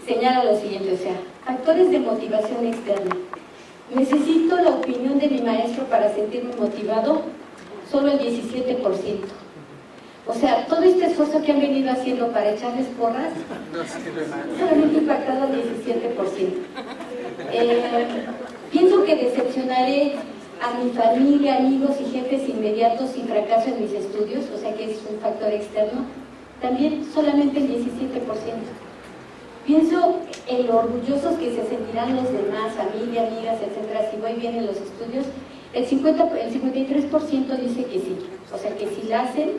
señala lo siguiente, o sea, factores de motivación externa. Necesito la opinión de mi maestro para sentirme motivado, solo el 17%. O sea, todo este esfuerzo que han venido haciendo para echarles porras, solamente impactado al 17%. Pienso que decepcionaré a mi familia, amigos y jefes inmediatos si fracaso en mis estudios, o sea que es un factor externo, también solamente el 17%. Pienso en lo orgullosos que se sentirán los demás, familia, amigas, etcétera, si voy bien en los estudios. El 53% dice que sí, o sea que si la hacen,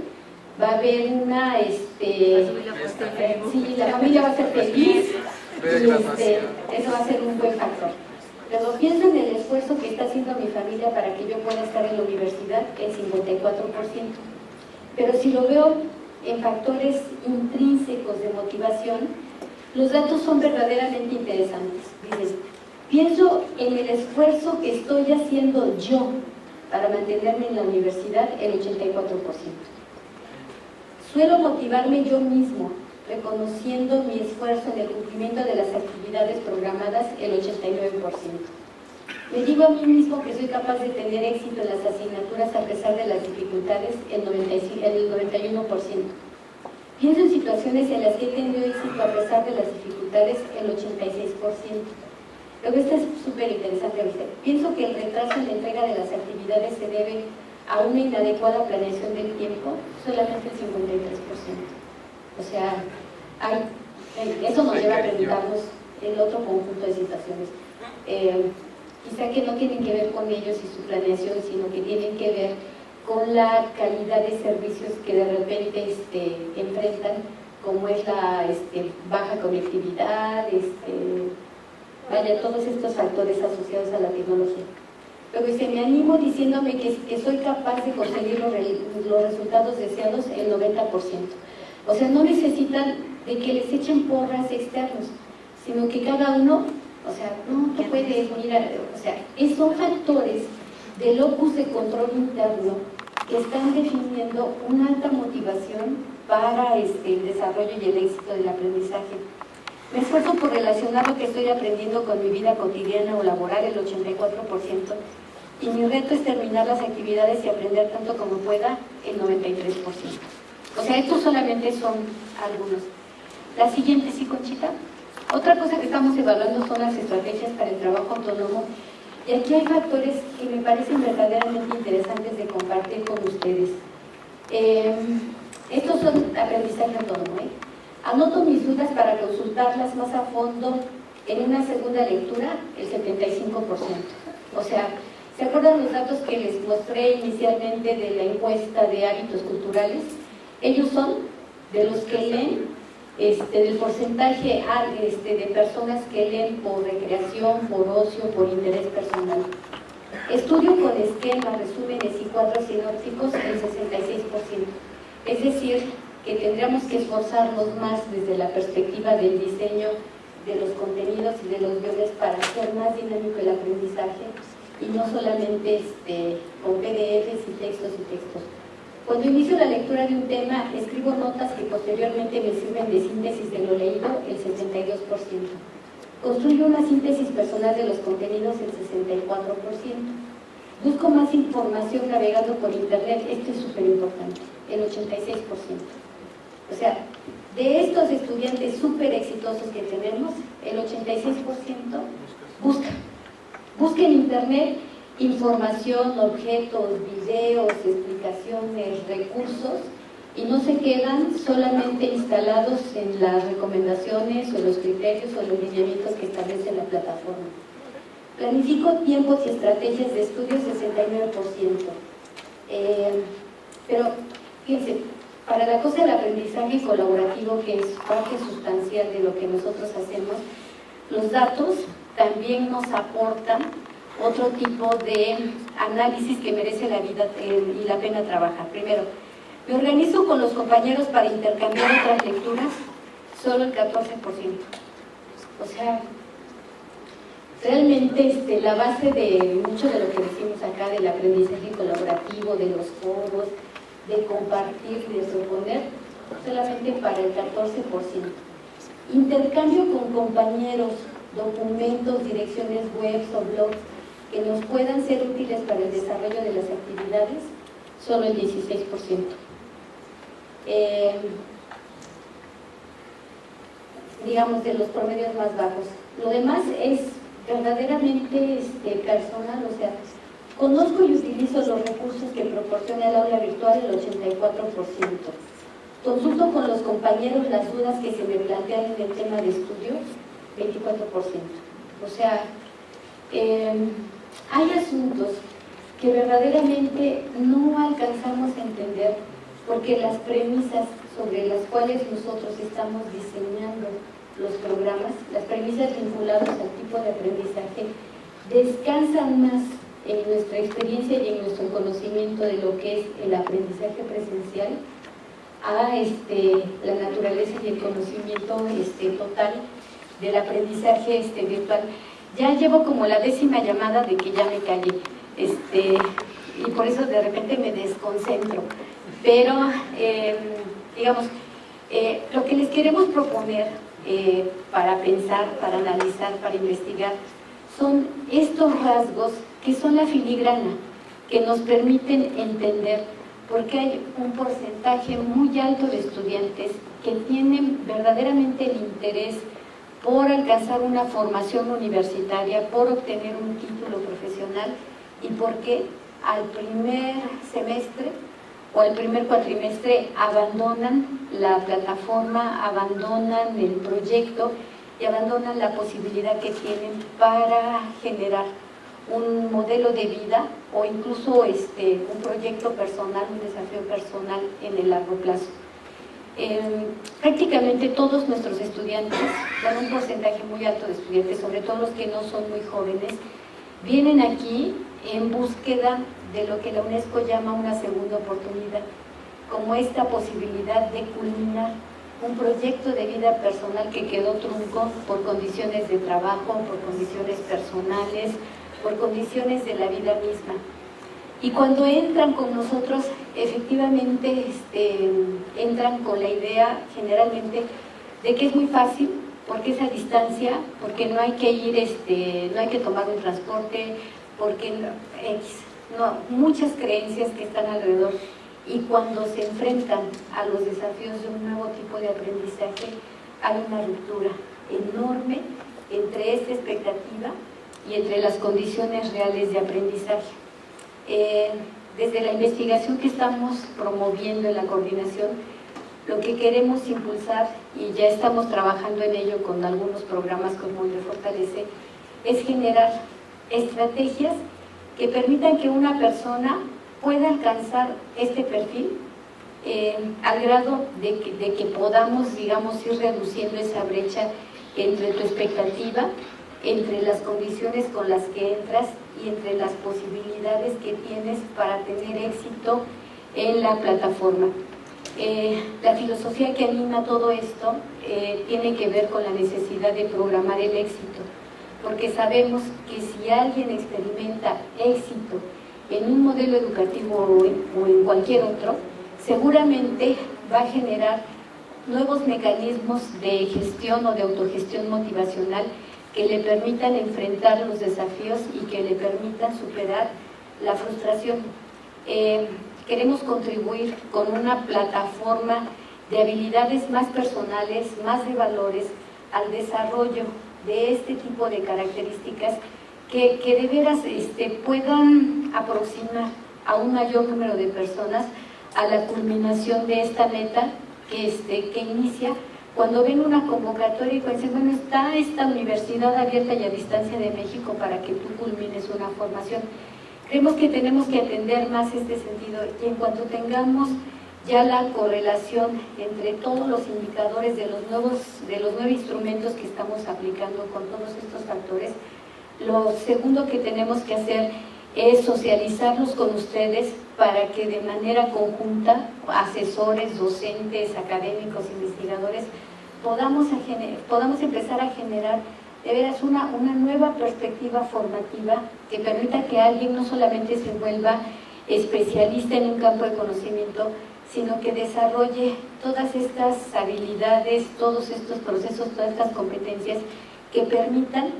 va a haber una, sí, la familia va a ser feliz, y eso va a ser un buen factor. Pero pienso en el esfuerzo que está haciendo mi familia para que yo pueda estar en la universidad, el 54%. Pero si lo veo en factores intrínsecos de motivación, los datos son verdaderamente interesantes. Dicen, pienso en el esfuerzo que estoy haciendo yo para mantenerme en la universidad, el 84%. Suelo motivarme yo mismo, reconociendo mi esfuerzo en el cumplimiento de las actividades programadas, el 89%. Me digo a mí mismo que soy capaz de tener éxito en las asignaturas a pesar de las dificultades, el 91%. Pienso en situaciones en las que he tenido éxito a pesar de las dificultades, el 86%. Luego esta es súper interesante. Pienso que el retraso en la entrega de las actividades se debe a una inadecuada planeación del tiempo, solamente el 53%. O sea, eso nos lleva a preguntarnos el otro conjunto de situaciones. Quizá que no tienen que ver con ellos y su planeación, sino que tienen que ver con la calidad de servicios que de repente enfrentan, como es la baja conectividad, todos estos factores asociados a la tecnología. Luego me animo diciéndome que soy capaz de conseguir los resultados deseados, el 90%. O sea, no necesitan de que les echen porras externos, sino que cada uno, tú puedes, mira, son factores de locus de control interno que están definiendo una alta motivación para el desarrollo y el éxito del aprendizaje. Me esfuerzo por relacionar lo que estoy aprendiendo con mi vida cotidiana o laboral, el 84%, y mi reto es terminar las actividades y aprender tanto como pueda, el 93%. O sea, estos solamente son algunos. La siguiente, sí, Conchita. Otra cosa que estamos evaluando son las estrategias para el trabajo autónomo, y aquí hay factores que me parecen verdaderamente interesantes de compartir con ustedes. Estos son aprendizaje autónomo. Anoto mis dudas para consultarlas más a fondo en una segunda lectura, el 75%. O sea, ¿se acuerdan los datos que les mostré inicialmente de la encuesta de hábitos culturales? Ellos son de los que leen, del porcentaje de personas que leen por recreación, por ocio, por interés personal. Estudio con esquemas, resúmenes y cuadros sinópticos, el 66%. Es decir, que tendríamos que esforzarnos más desde la perspectiva del diseño de los contenidos y de los guiones para hacer más dinámico el aprendizaje y no solamente con PDFs y textos. Cuando inicio la lectura de un tema, escribo notas que posteriormente me sirven de síntesis de lo leído, el 72%. Construyo una síntesis personal de los contenidos, el 64%. Busco más información navegando por internet, esto es súper importante, el 86%. O sea, de estos estudiantes súper exitosos que tenemos, el 86% busca en internet información, objetos, videos, explicaciones, recursos, y no se quedan solamente instalados en las recomendaciones o los criterios o los lineamientos que establece la plataforma. Planifico tiempos y estrategias de estudio, 69%. Pero fíjense, para la cosa del aprendizaje colaborativo, que es parte sustancial de lo que nosotros hacemos, los datos también nos aportan otro tipo de análisis que merece la vida y la pena trabajar. Primero, me organizo con los compañeros para intercambiar otras lecturas, solo el 14%. O sea, realmente la base de mucho de lo que decimos acá del aprendizaje colaborativo, de los foros, de compartir y de proponer, solamente para el 14%. Intercambio con compañeros, documentos, direcciones web o blogs que nos puedan ser útiles para el desarrollo de las actividades, solo el 16%. Digamos, de los promedios más bajos. Lo demás es verdaderamente personal, o sea, conozco y utilizo los recursos que proporciona el aula virtual, el 84%. Consulto con los compañeros las dudas que se me plantean en el tema de estudio, 24%. O sea, hay asuntos que verdaderamente no alcanzamos a entender porque las premisas sobre las cuales nosotros estamos diseñando los programas, las premisas vinculadas al tipo de aprendizaje, descansan más en nuestra experiencia y en nuestro conocimiento de lo que es el aprendizaje presencial a la naturaleza y el conocimiento total del aprendizaje virtual. Ya llevo como la 10ª llamada de que ya me callé, y por eso de repente me desconcentro. Pero, digamos, lo que les queremos proponer para pensar, para analizar, para investigar, son estos rasgos que son la filigrana, que nos permiten entender por qué hay un porcentaje muy alto de estudiantes que tienen verdaderamente el interés por alcanzar una formación universitaria, por obtener un título profesional, y por qué al primer semestre o al primer cuatrimestre abandonan la plataforma, abandonan el proyecto y abandonan la posibilidad que tienen para generar un modelo de vida o incluso un proyecto personal, un desafío personal en el largo plazo. Prácticamente todos nuestros estudiantes, bueno, un porcentaje muy alto de estudiantes, sobre todo los que no son muy jóvenes, vienen aquí en búsqueda de lo que la UNESCO llama una segunda oportunidad, como esta posibilidad de culminar un proyecto de vida personal que quedó trunco por condiciones de trabajo, por condiciones personales, por condiciones de la vida misma. Y cuando entran con nosotros, efectivamente entran con la idea generalmente de que es muy fácil, porque es a distancia, porque no hay que ir, no hay que tomar un transporte, porque muchas creencias que están alrededor. Y cuando se enfrentan a los desafíos de un nuevo tipo de aprendizaje, hay una ruptura enorme entre esta expectativa y entre las condiciones reales de aprendizaje. Desde la investigación que estamos promoviendo en la coordinación, lo que queremos impulsar, y ya estamos trabajando en ello con algunos programas como el de Fortalece, es generar estrategias que permitan que una persona pueda alcanzar este perfil al grado de que podamos, digamos, ir reduciendo esa brecha entre tu expectativa, entre las condiciones con las que entras y entre las posibilidades que tienes para tener éxito en la plataforma. La filosofía que anima todo esto tiene que ver con la necesidad de programar el éxito, porque sabemos que si alguien experimenta éxito en un modelo educativo o en cualquier otro, seguramente va a generar nuevos mecanismos de gestión o de autogestión motivacional que le permitan enfrentar los desafíos y que le permitan superar la frustración. Queremos contribuir con una plataforma de habilidades más personales, más de valores, al desarrollo de este tipo de características que de veras puedan aproximar a un mayor número de personas a la culminación de esta meta que inicia cuando ven una convocatoria y dicen, bueno, está esta universidad abierta y a distancia de México para que tú culmines una formación. Creemos que tenemos que atender más este sentido, y en cuanto tengamos ya la correlación entre todos los indicadores de los nuevos instrumentos que estamos aplicando con todos estos factores, lo segundo que tenemos que hacer es socializarlos con ustedes para que de manera conjunta, asesores, docentes, académicos, investigadores, podamos empezar a generar de veras una nueva perspectiva formativa que permita que alguien no solamente se vuelva especialista en un campo de conocimiento, sino que desarrolle todas estas habilidades, todos estos procesos, todas estas competencias que permitan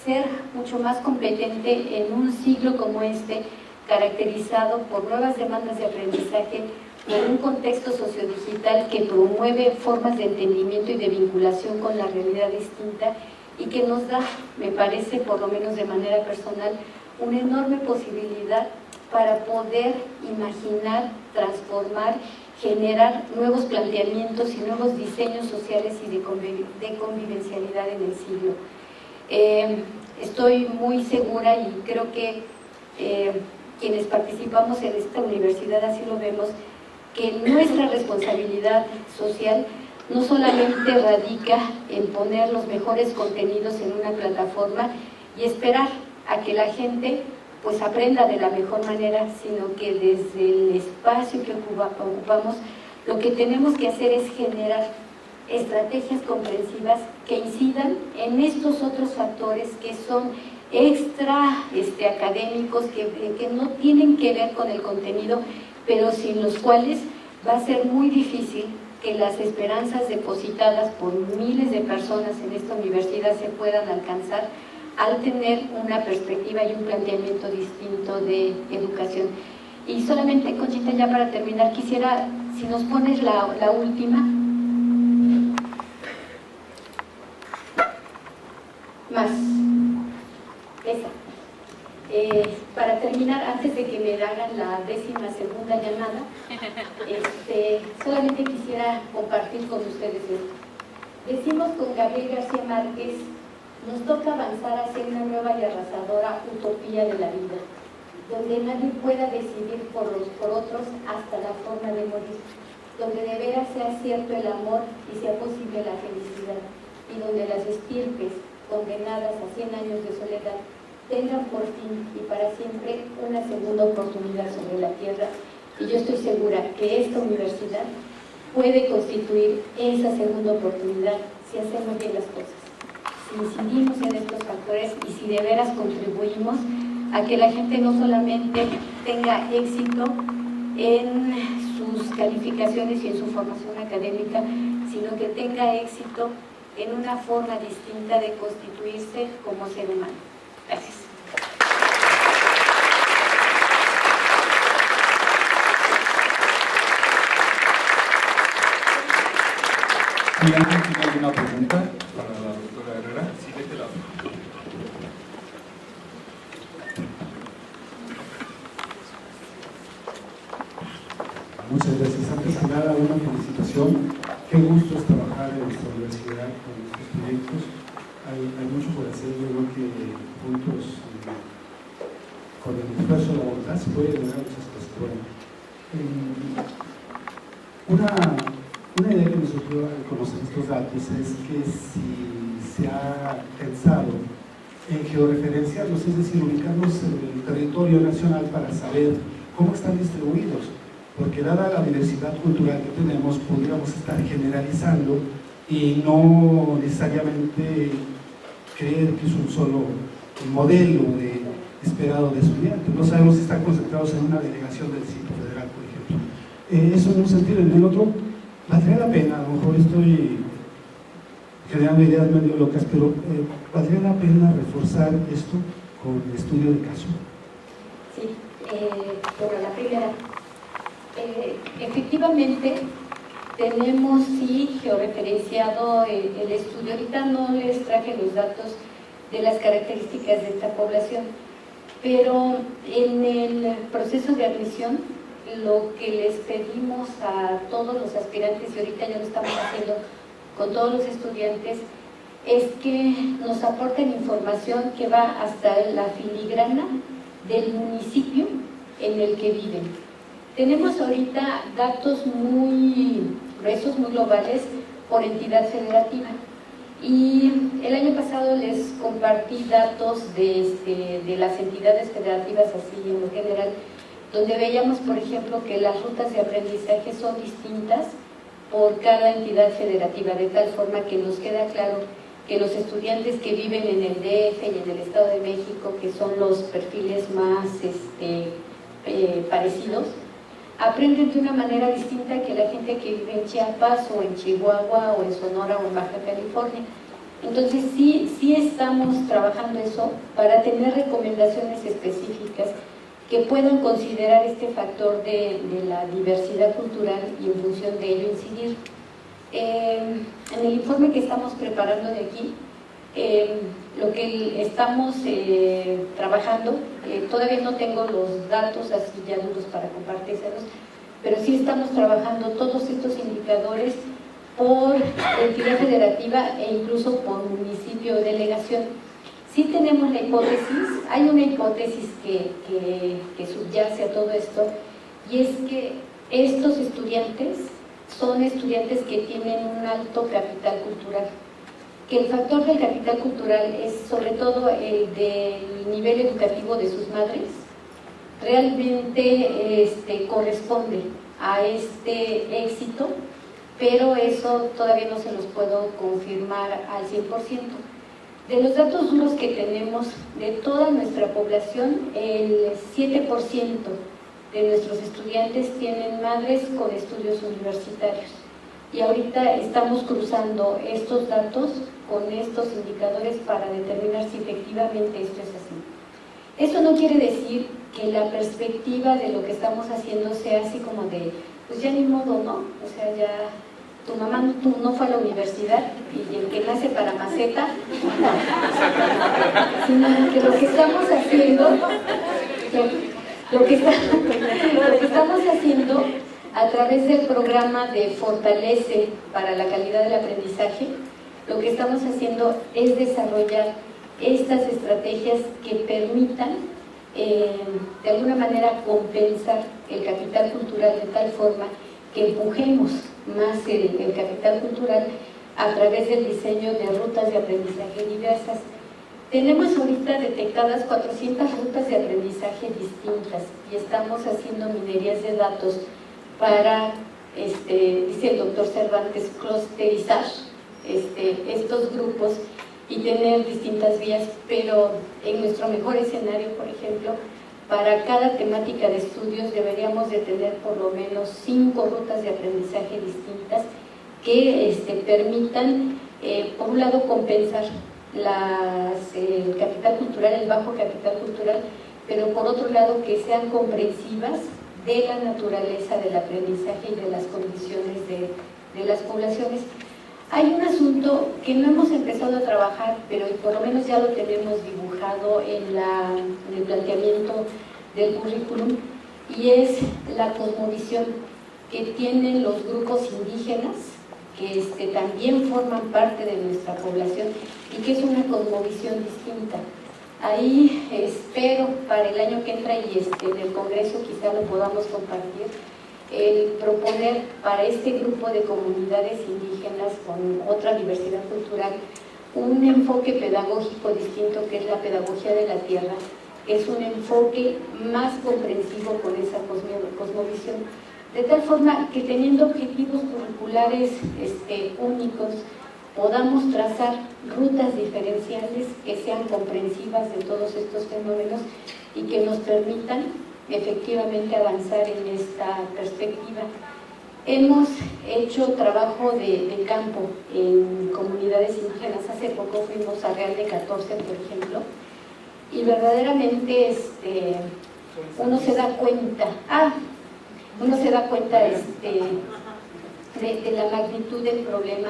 ser mucho más competente en un siglo como este, caracterizado por nuevas demandas de aprendizaje, por un contexto sociodigital que promueve formas de entendimiento y de vinculación con la realidad distinta y que nos da, me parece, por lo menos de manera personal, una enorme posibilidad para poder imaginar, transformar, generar nuevos planteamientos y nuevos diseños sociales y de convivencialidad en el siglo. Estoy muy segura y creo que quienes participamos en esta universidad así lo vemos, que nuestra responsabilidad social no solamente radica en poner los mejores contenidos en una plataforma y esperar a que la gente pues aprenda de la mejor manera, sino que desde el espacio que ocupamos, lo que tenemos que hacer es generar estrategias comprensivas que incidan en estos otros factores que son extra académicos, que no tienen que ver con el contenido, pero sin los cuales va a ser muy difícil que las esperanzas depositadas por miles de personas en esta universidad se puedan alcanzar al tener una perspectiva y un planteamiento distinto de educación. Y solamente, Conchita, ya para terminar, quisiera, si nos pones la última. Más. Esa. Para terminar, antes de que me hagan la 12ª llamada, solamente quisiera compartir con ustedes esto. Decimos con Gabriel García Márquez: nos toca avanzar hacia una nueva y arrasadora utopía de la vida, donde nadie pueda decidir por otros hasta la forma de morir, donde de veras sea cierto el amor y sea posible la felicidad, y donde las estirpes condenadas a 100 años de soledad tengan por fin y para siempre una segunda oportunidad sobre la tierra. Y yo estoy segura que esta universidad puede constituir esa segunda oportunidad si hacemos bien las cosas, si incidimos en estos factores y si de veras contribuimos a que la gente no solamente tenga éxito en sus calificaciones y en su formación académica, sino que tenga éxito en una forma distinta de constituirse como ser humano. Gracias. Si alguien tiene alguna pregunta para la doctora Herrera, sí, de este lado. Muchas gracias. Antes que nada, una felicitación. Qué gusto es trabajar en nuestra universidad con estos proyectos. Hay mucho por hacer. Yo creo que juntos, con el esfuerzo de la voluntad, se puede lograr muchas cosas. Bueno, una idea que me surgió al conocer estos datos es que si se ha pensado en georreferenciarlos, es decir, ubicarlos en el territorio nacional para saber cómo están distribuidos, porque dada la diversidad cultural que tenemos, podríamos estar generalizando y no necesariamente creer que es un solo modelo esperado de estudiantes. No sabemos si están concentrados en una delegación del Distrito Federal, por ejemplo. Eso en un sentido. En el otro, valdría la pena, a lo mejor estoy generando ideas medio locas, pero valdría la pena reforzar esto con estudio de caso. Sí, bueno, la primera. Efectivamente, tenemos sí georreferenciado el estudio. Ahorita no les traje los datos de las características de esta población, pero en el proceso de admisión lo que les pedimos a todos los aspirantes, y ahorita ya lo estamos haciendo con todos los estudiantes, es que nos aporten información que va hasta la filigrana del municipio en el que viven. Tenemos ahorita datos muy gruesos, muy globales por entidad federativa, y el año pasado les compartí datos de las entidades federativas así en lo general, donde veíamos, por ejemplo, que las rutas de aprendizaje son distintas por cada entidad federativa, de tal forma que nos queda claro que los estudiantes que viven en el DF y en el Estado de México, que son los perfiles más parecidos, aprenden de una manera distinta que la gente que vive en Chiapas o en Chihuahua o en Sonora o en Baja California. Entonces sí estamos trabajando eso para tener recomendaciones específicas que puedan considerar este factor de la diversidad cultural y en función de ello incidir. En el informe que estamos preparando de aquí, lo que estamos trabajando, todavía no tengo los datos así ya duros para compartírselos, pero sí estamos trabajando todos estos indicadores por entidad federativa e incluso por municipio o delegación. Sí tenemos la hipótesis, hay una hipótesis que subyace a todo esto, y es que estos estudiantes son estudiantes que tienen un alto capital cultural, que el factor del capital cultural es sobre todo el del nivel educativo de sus madres, realmente corresponde a este éxito, pero eso todavía no se los puedo confirmar al 100%. De los datos duros que tenemos de toda nuestra población, el 7% de nuestros estudiantes tienen madres con estudios universitarios. Y ahorita estamos cruzando estos datos con estos indicadores para determinar si efectivamente esto es así. Eso no quiere decir que la perspectiva de lo que estamos haciendo sea así como de, pues ya ni modo, ¿no? O sea, ya tu mamá no fue a la universidad y el que nace para maceta, sino que lo que estamos haciendo, lo que estamos haciendo a través del programa de Fortalece para la calidad del aprendizaje, lo que estamos haciendo es desarrollar estas estrategias que permitan de alguna manera compensar el capital cultural de tal forma que empujemos más el capital cultural a través del diseño de rutas de aprendizaje diversas. Tenemos ahorita detectadas 400 rutas de aprendizaje distintas y estamos haciendo minerías de datos para, dice el doctor Cervantes, clusterizar estos grupos y tener distintas vías, pero en nuestro mejor escenario, por ejemplo, para cada temática de estudios deberíamos de tener por lo menos 5 rutas de aprendizaje distintas que permitan, por un lado, compensar el capital cultural, el bajo capital cultural, pero por otro lado que sean comprensivas de la naturaleza del aprendizaje y de las condiciones de las poblaciones. Hay un asunto que no hemos empezado a trabajar, pero por lo menos ya lo tenemos dibujado en el planteamiento del currículum, y es la cosmovisión que tienen los grupos indígenas, que también forman parte de nuestra población y que es una cosmovisión distinta. Ahí espero para el año que entra y en el Congreso quizá lo podamos compartir, el proponer para este grupo de comunidades indígenas con otra diversidad cultural un enfoque pedagógico distinto, que es la pedagogía de la tierra, que es un enfoque más comprensivo con esa cosmovisión, de tal forma que teniendo objetivos curriculares únicos, podamos trazar rutas diferenciales que sean comprensivas de todos estos fenómenos y que nos permitan efectivamente avanzar en esta perspectiva. Hemos hecho trabajo de campo en comunidades indígenas. Hace poco fuimos a Real de 14, por ejemplo, y verdaderamente uno se da cuenta de la magnitud del problema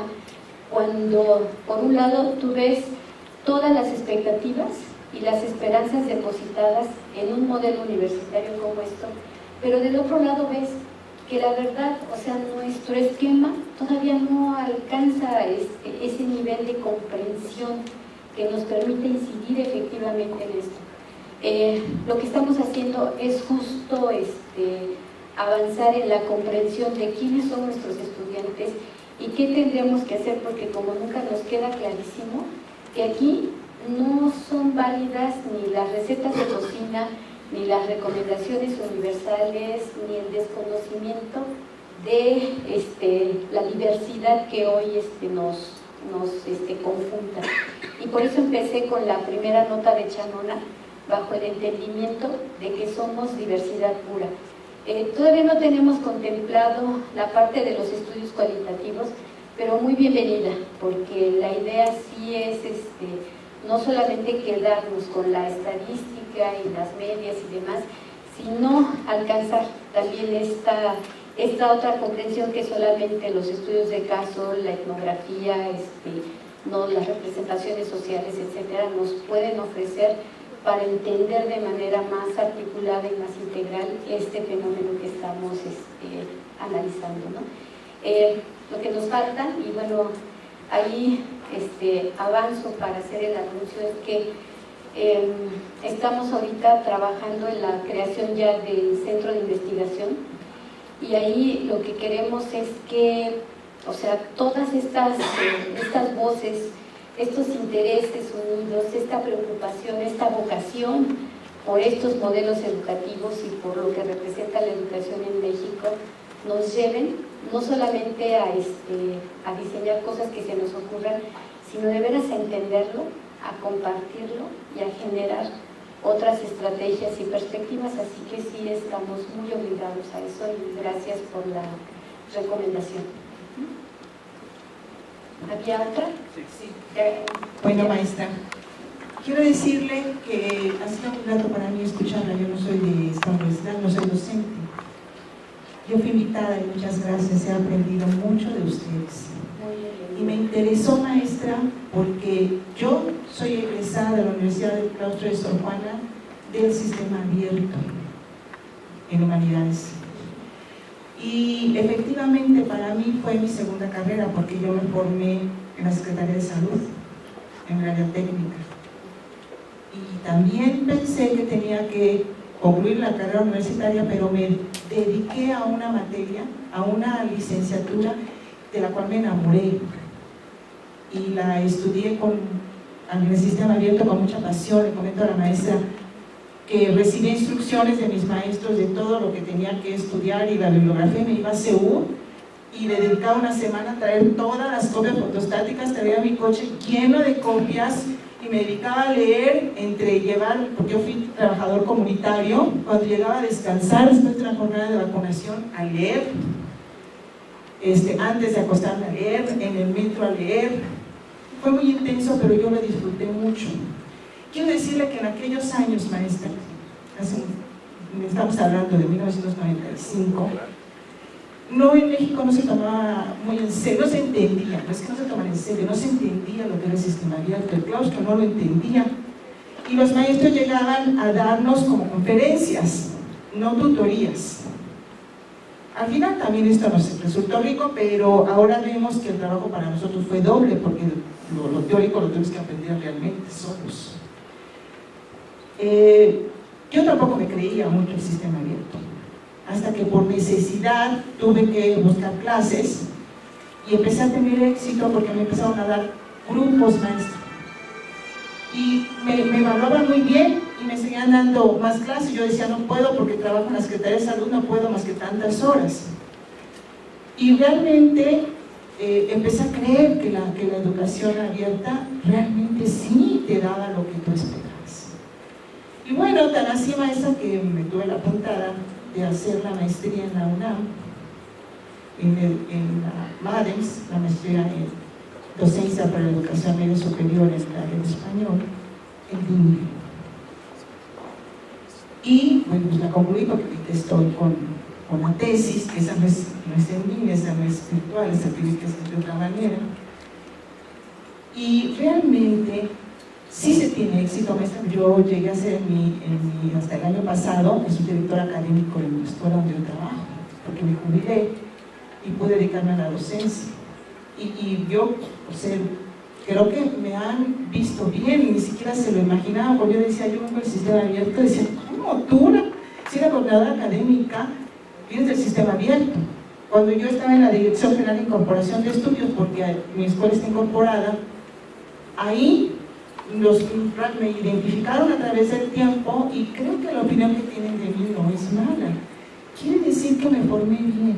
cuando por un lado tú ves todas las expectativas y las esperanzas depositadas en un modelo universitario como esto, pero del otro lado ves que la verdad, o sea, nuestro esquema todavía no alcanza ese nivel de comprensión que nos permite incidir efectivamente en esto. Lo que estamos haciendo es justo avanzar en la comprensión de quiénes son nuestros estudiantes y qué tendríamos que hacer, porque como nunca nos queda clarísimo que aquí no son válidas ni las recetas de cocina, ni las recomendaciones universales, ni el desconocimiento de la diversidad que hoy nos conjunta. Y por eso empecé con la primera nota de Chanona, bajo el entendimiento de que somos diversidad pura. Todavía no tenemos contemplado la parte de los estudios cualitativos, pero muy bienvenida, porque la idea sí es no solamente quedarnos con la estadística y las medias y demás, sino alcanzar también esta otra comprensión que solamente los estudios de caso, la etnografía, las representaciones sociales, etcétera, nos pueden ofrecer para entender de manera más articulada y más integral este fenómeno que estamos analizando, ¿no? Lo que nos falta, y bueno, ahí avanzo para hacer el anuncio, es que estamos ahorita trabajando en la creación ya del centro de investigación y ahí lo que queremos es que, o sea, todas estas voces, estos intereses unidos, esta preocupación, esta vocación por estos modelos educativos y por lo que representa la educación en México, nos lleven no solamente a diseñar cosas que se nos ocurran, sino de veras a entenderlo, a compartirlo y a generar otras estrategias y perspectivas, así que sí estamos muy obligados a eso y gracias por la recomendación. ¿Había otra? Sí. Bueno, maestra, quiero decirle que ha sido un grato para mí escucharla. Yo no soy de esta universidad, no soy docente. Yo fui invitada y muchas gracias, he aprendido mucho de ustedes. Y me interesó, maestra, porque yo soy egresada de la Universidad del Claustro de Sor Juana del sistema abierto en humanidades. Y efectivamente para mí fue mi segunda carrera, porque yo me formé en la Secretaría de Salud, en el área técnica. Y también pensé que tenía que concluir la carrera universitaria, pero me dediqué a una materia, a una licenciatura de la cual me enamoré. Y la estudié en el sistema abierto con mucha pasión. Le comento a la maestra que recibí instrucciones de mis maestros de todo lo que tenía que estudiar y la bibliografía. Me iba a CEU y le dedicaba una semana a traer todas las copias fotostáticas, traía mi coche lleno de copias y me dedicaba a leer porque yo fui trabajador comunitario, cuando llegaba a descansar después de una jornada de vacunación, a leer, antes de acostarme a leer, en el metro a leer. Fue muy intenso, pero yo lo disfruté mucho. Quiero decirle que en aquellos años, maestra, estamos hablando de 1995, en México no se tomaba muy en serio, no se entendía, no es que no se tomara en serio, no se entendía lo que era el sistema abierto, el claustro no lo entendía. Y los maestros llegaban a darnos como conferencias, no tutorías. Al final también esto nos resultó rico, pero ahora vemos que el trabajo para nosotros fue doble, porque lo teórico lo tenemos que aprender realmente solos. Yo tampoco me creía mucho el sistema abierto, hasta que por necesidad tuve que buscar clases y empecé a tener éxito porque me empezaron a dar grupos, maestros. Y me evaluaban muy bien y me seguían dando más clases. Yo decía, no puedo porque trabajo en la Secretaría de Salud, no puedo más que tantas horas. Y realmente empecé a creer que la educación abierta realmente sí te daba lo que tú esperabas. Y bueno, tan así, maestra, que me tuve la puntada de hacer la maestría en la UNAM, en la MADES, la maestría en Docencia para la Educación Media Superior en el área de español, en línea. Y bueno, pues la concluí porque ahorita estoy con la tesis, que esa no es en línea, esa no es virtual, esa tiene que ser de otra manera. Y realmente sí se tiene éxito, maestra. Yo llegué a ser hasta el año pasado, soy director académico en la escuela donde yo trabajo, porque me jubilé y pude dedicarme a la docencia. Y yo, creo que me han visto bien, ni siquiera se lo imaginaba, cuando yo decía, yo vengo del sistema abierto, decía, ¿cómo tú? Si era coordinadora académica, vienes del sistema abierto. Cuando yo estaba en la Dirección General de Incorporación de Estudios, porque mi escuela está incorporada, ahí me identificaron a través del tiempo y creo que la opinión que tienen de mí no es mala. Quiere decir que me formé bien.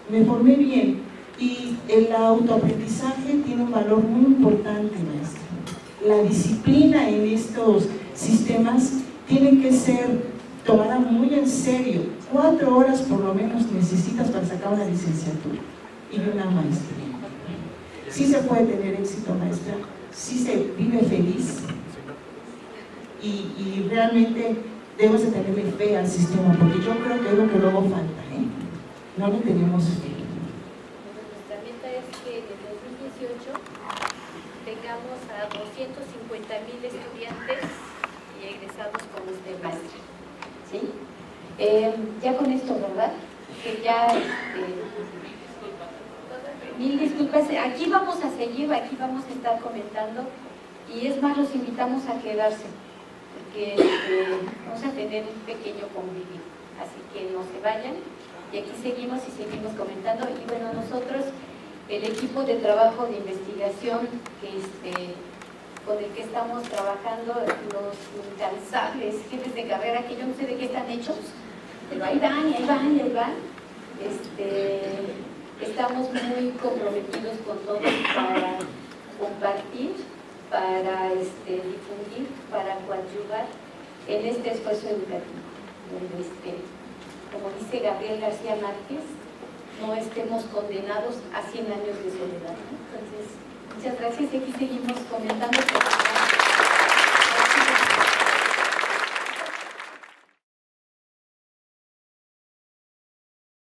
Me formé bien. Y el autoaprendizaje tiene un valor muy importante, maestra. La disciplina en estos sistemas tiene que ser tomada muy en serio. 4 horas por lo menos necesitas para sacar una licenciatura y una maestría. Sí se puede tener éxito, maestra, sí se vive feliz y realmente debemos de tenerle fe al sistema, porque yo creo que es lo que luego falta, no le tenemos fe. Nuestra meta es que en el 2018 tengamos a 250,000 estudiantes y egresados con usted, maestra. ¿Sí? Ya con esto, ¿verdad? Que ya... mil disculpas, aquí vamos a seguir, aquí vamos a estar comentando y es más, los invitamos a quedarse porque vamos a tener un pequeño convivio, así que no se vayan y aquí seguimos y seguimos comentando. Y bueno, nosotros, el equipo de trabajo de investigación con el que estamos trabajando, los incansables jefes de carrera, que yo no sé de qué están hechos, pero ahí van, y ahí van, y ahí van. Estamos muy comprometidos con todos para compartir, para difundir, para coadyuvar en este esfuerzo educativo, donde, como dice Gabriel García Márquez, no estemos condenados a 100 años de soledad, ¿no? Entonces, muchas gracias, y aquí seguimos comentando.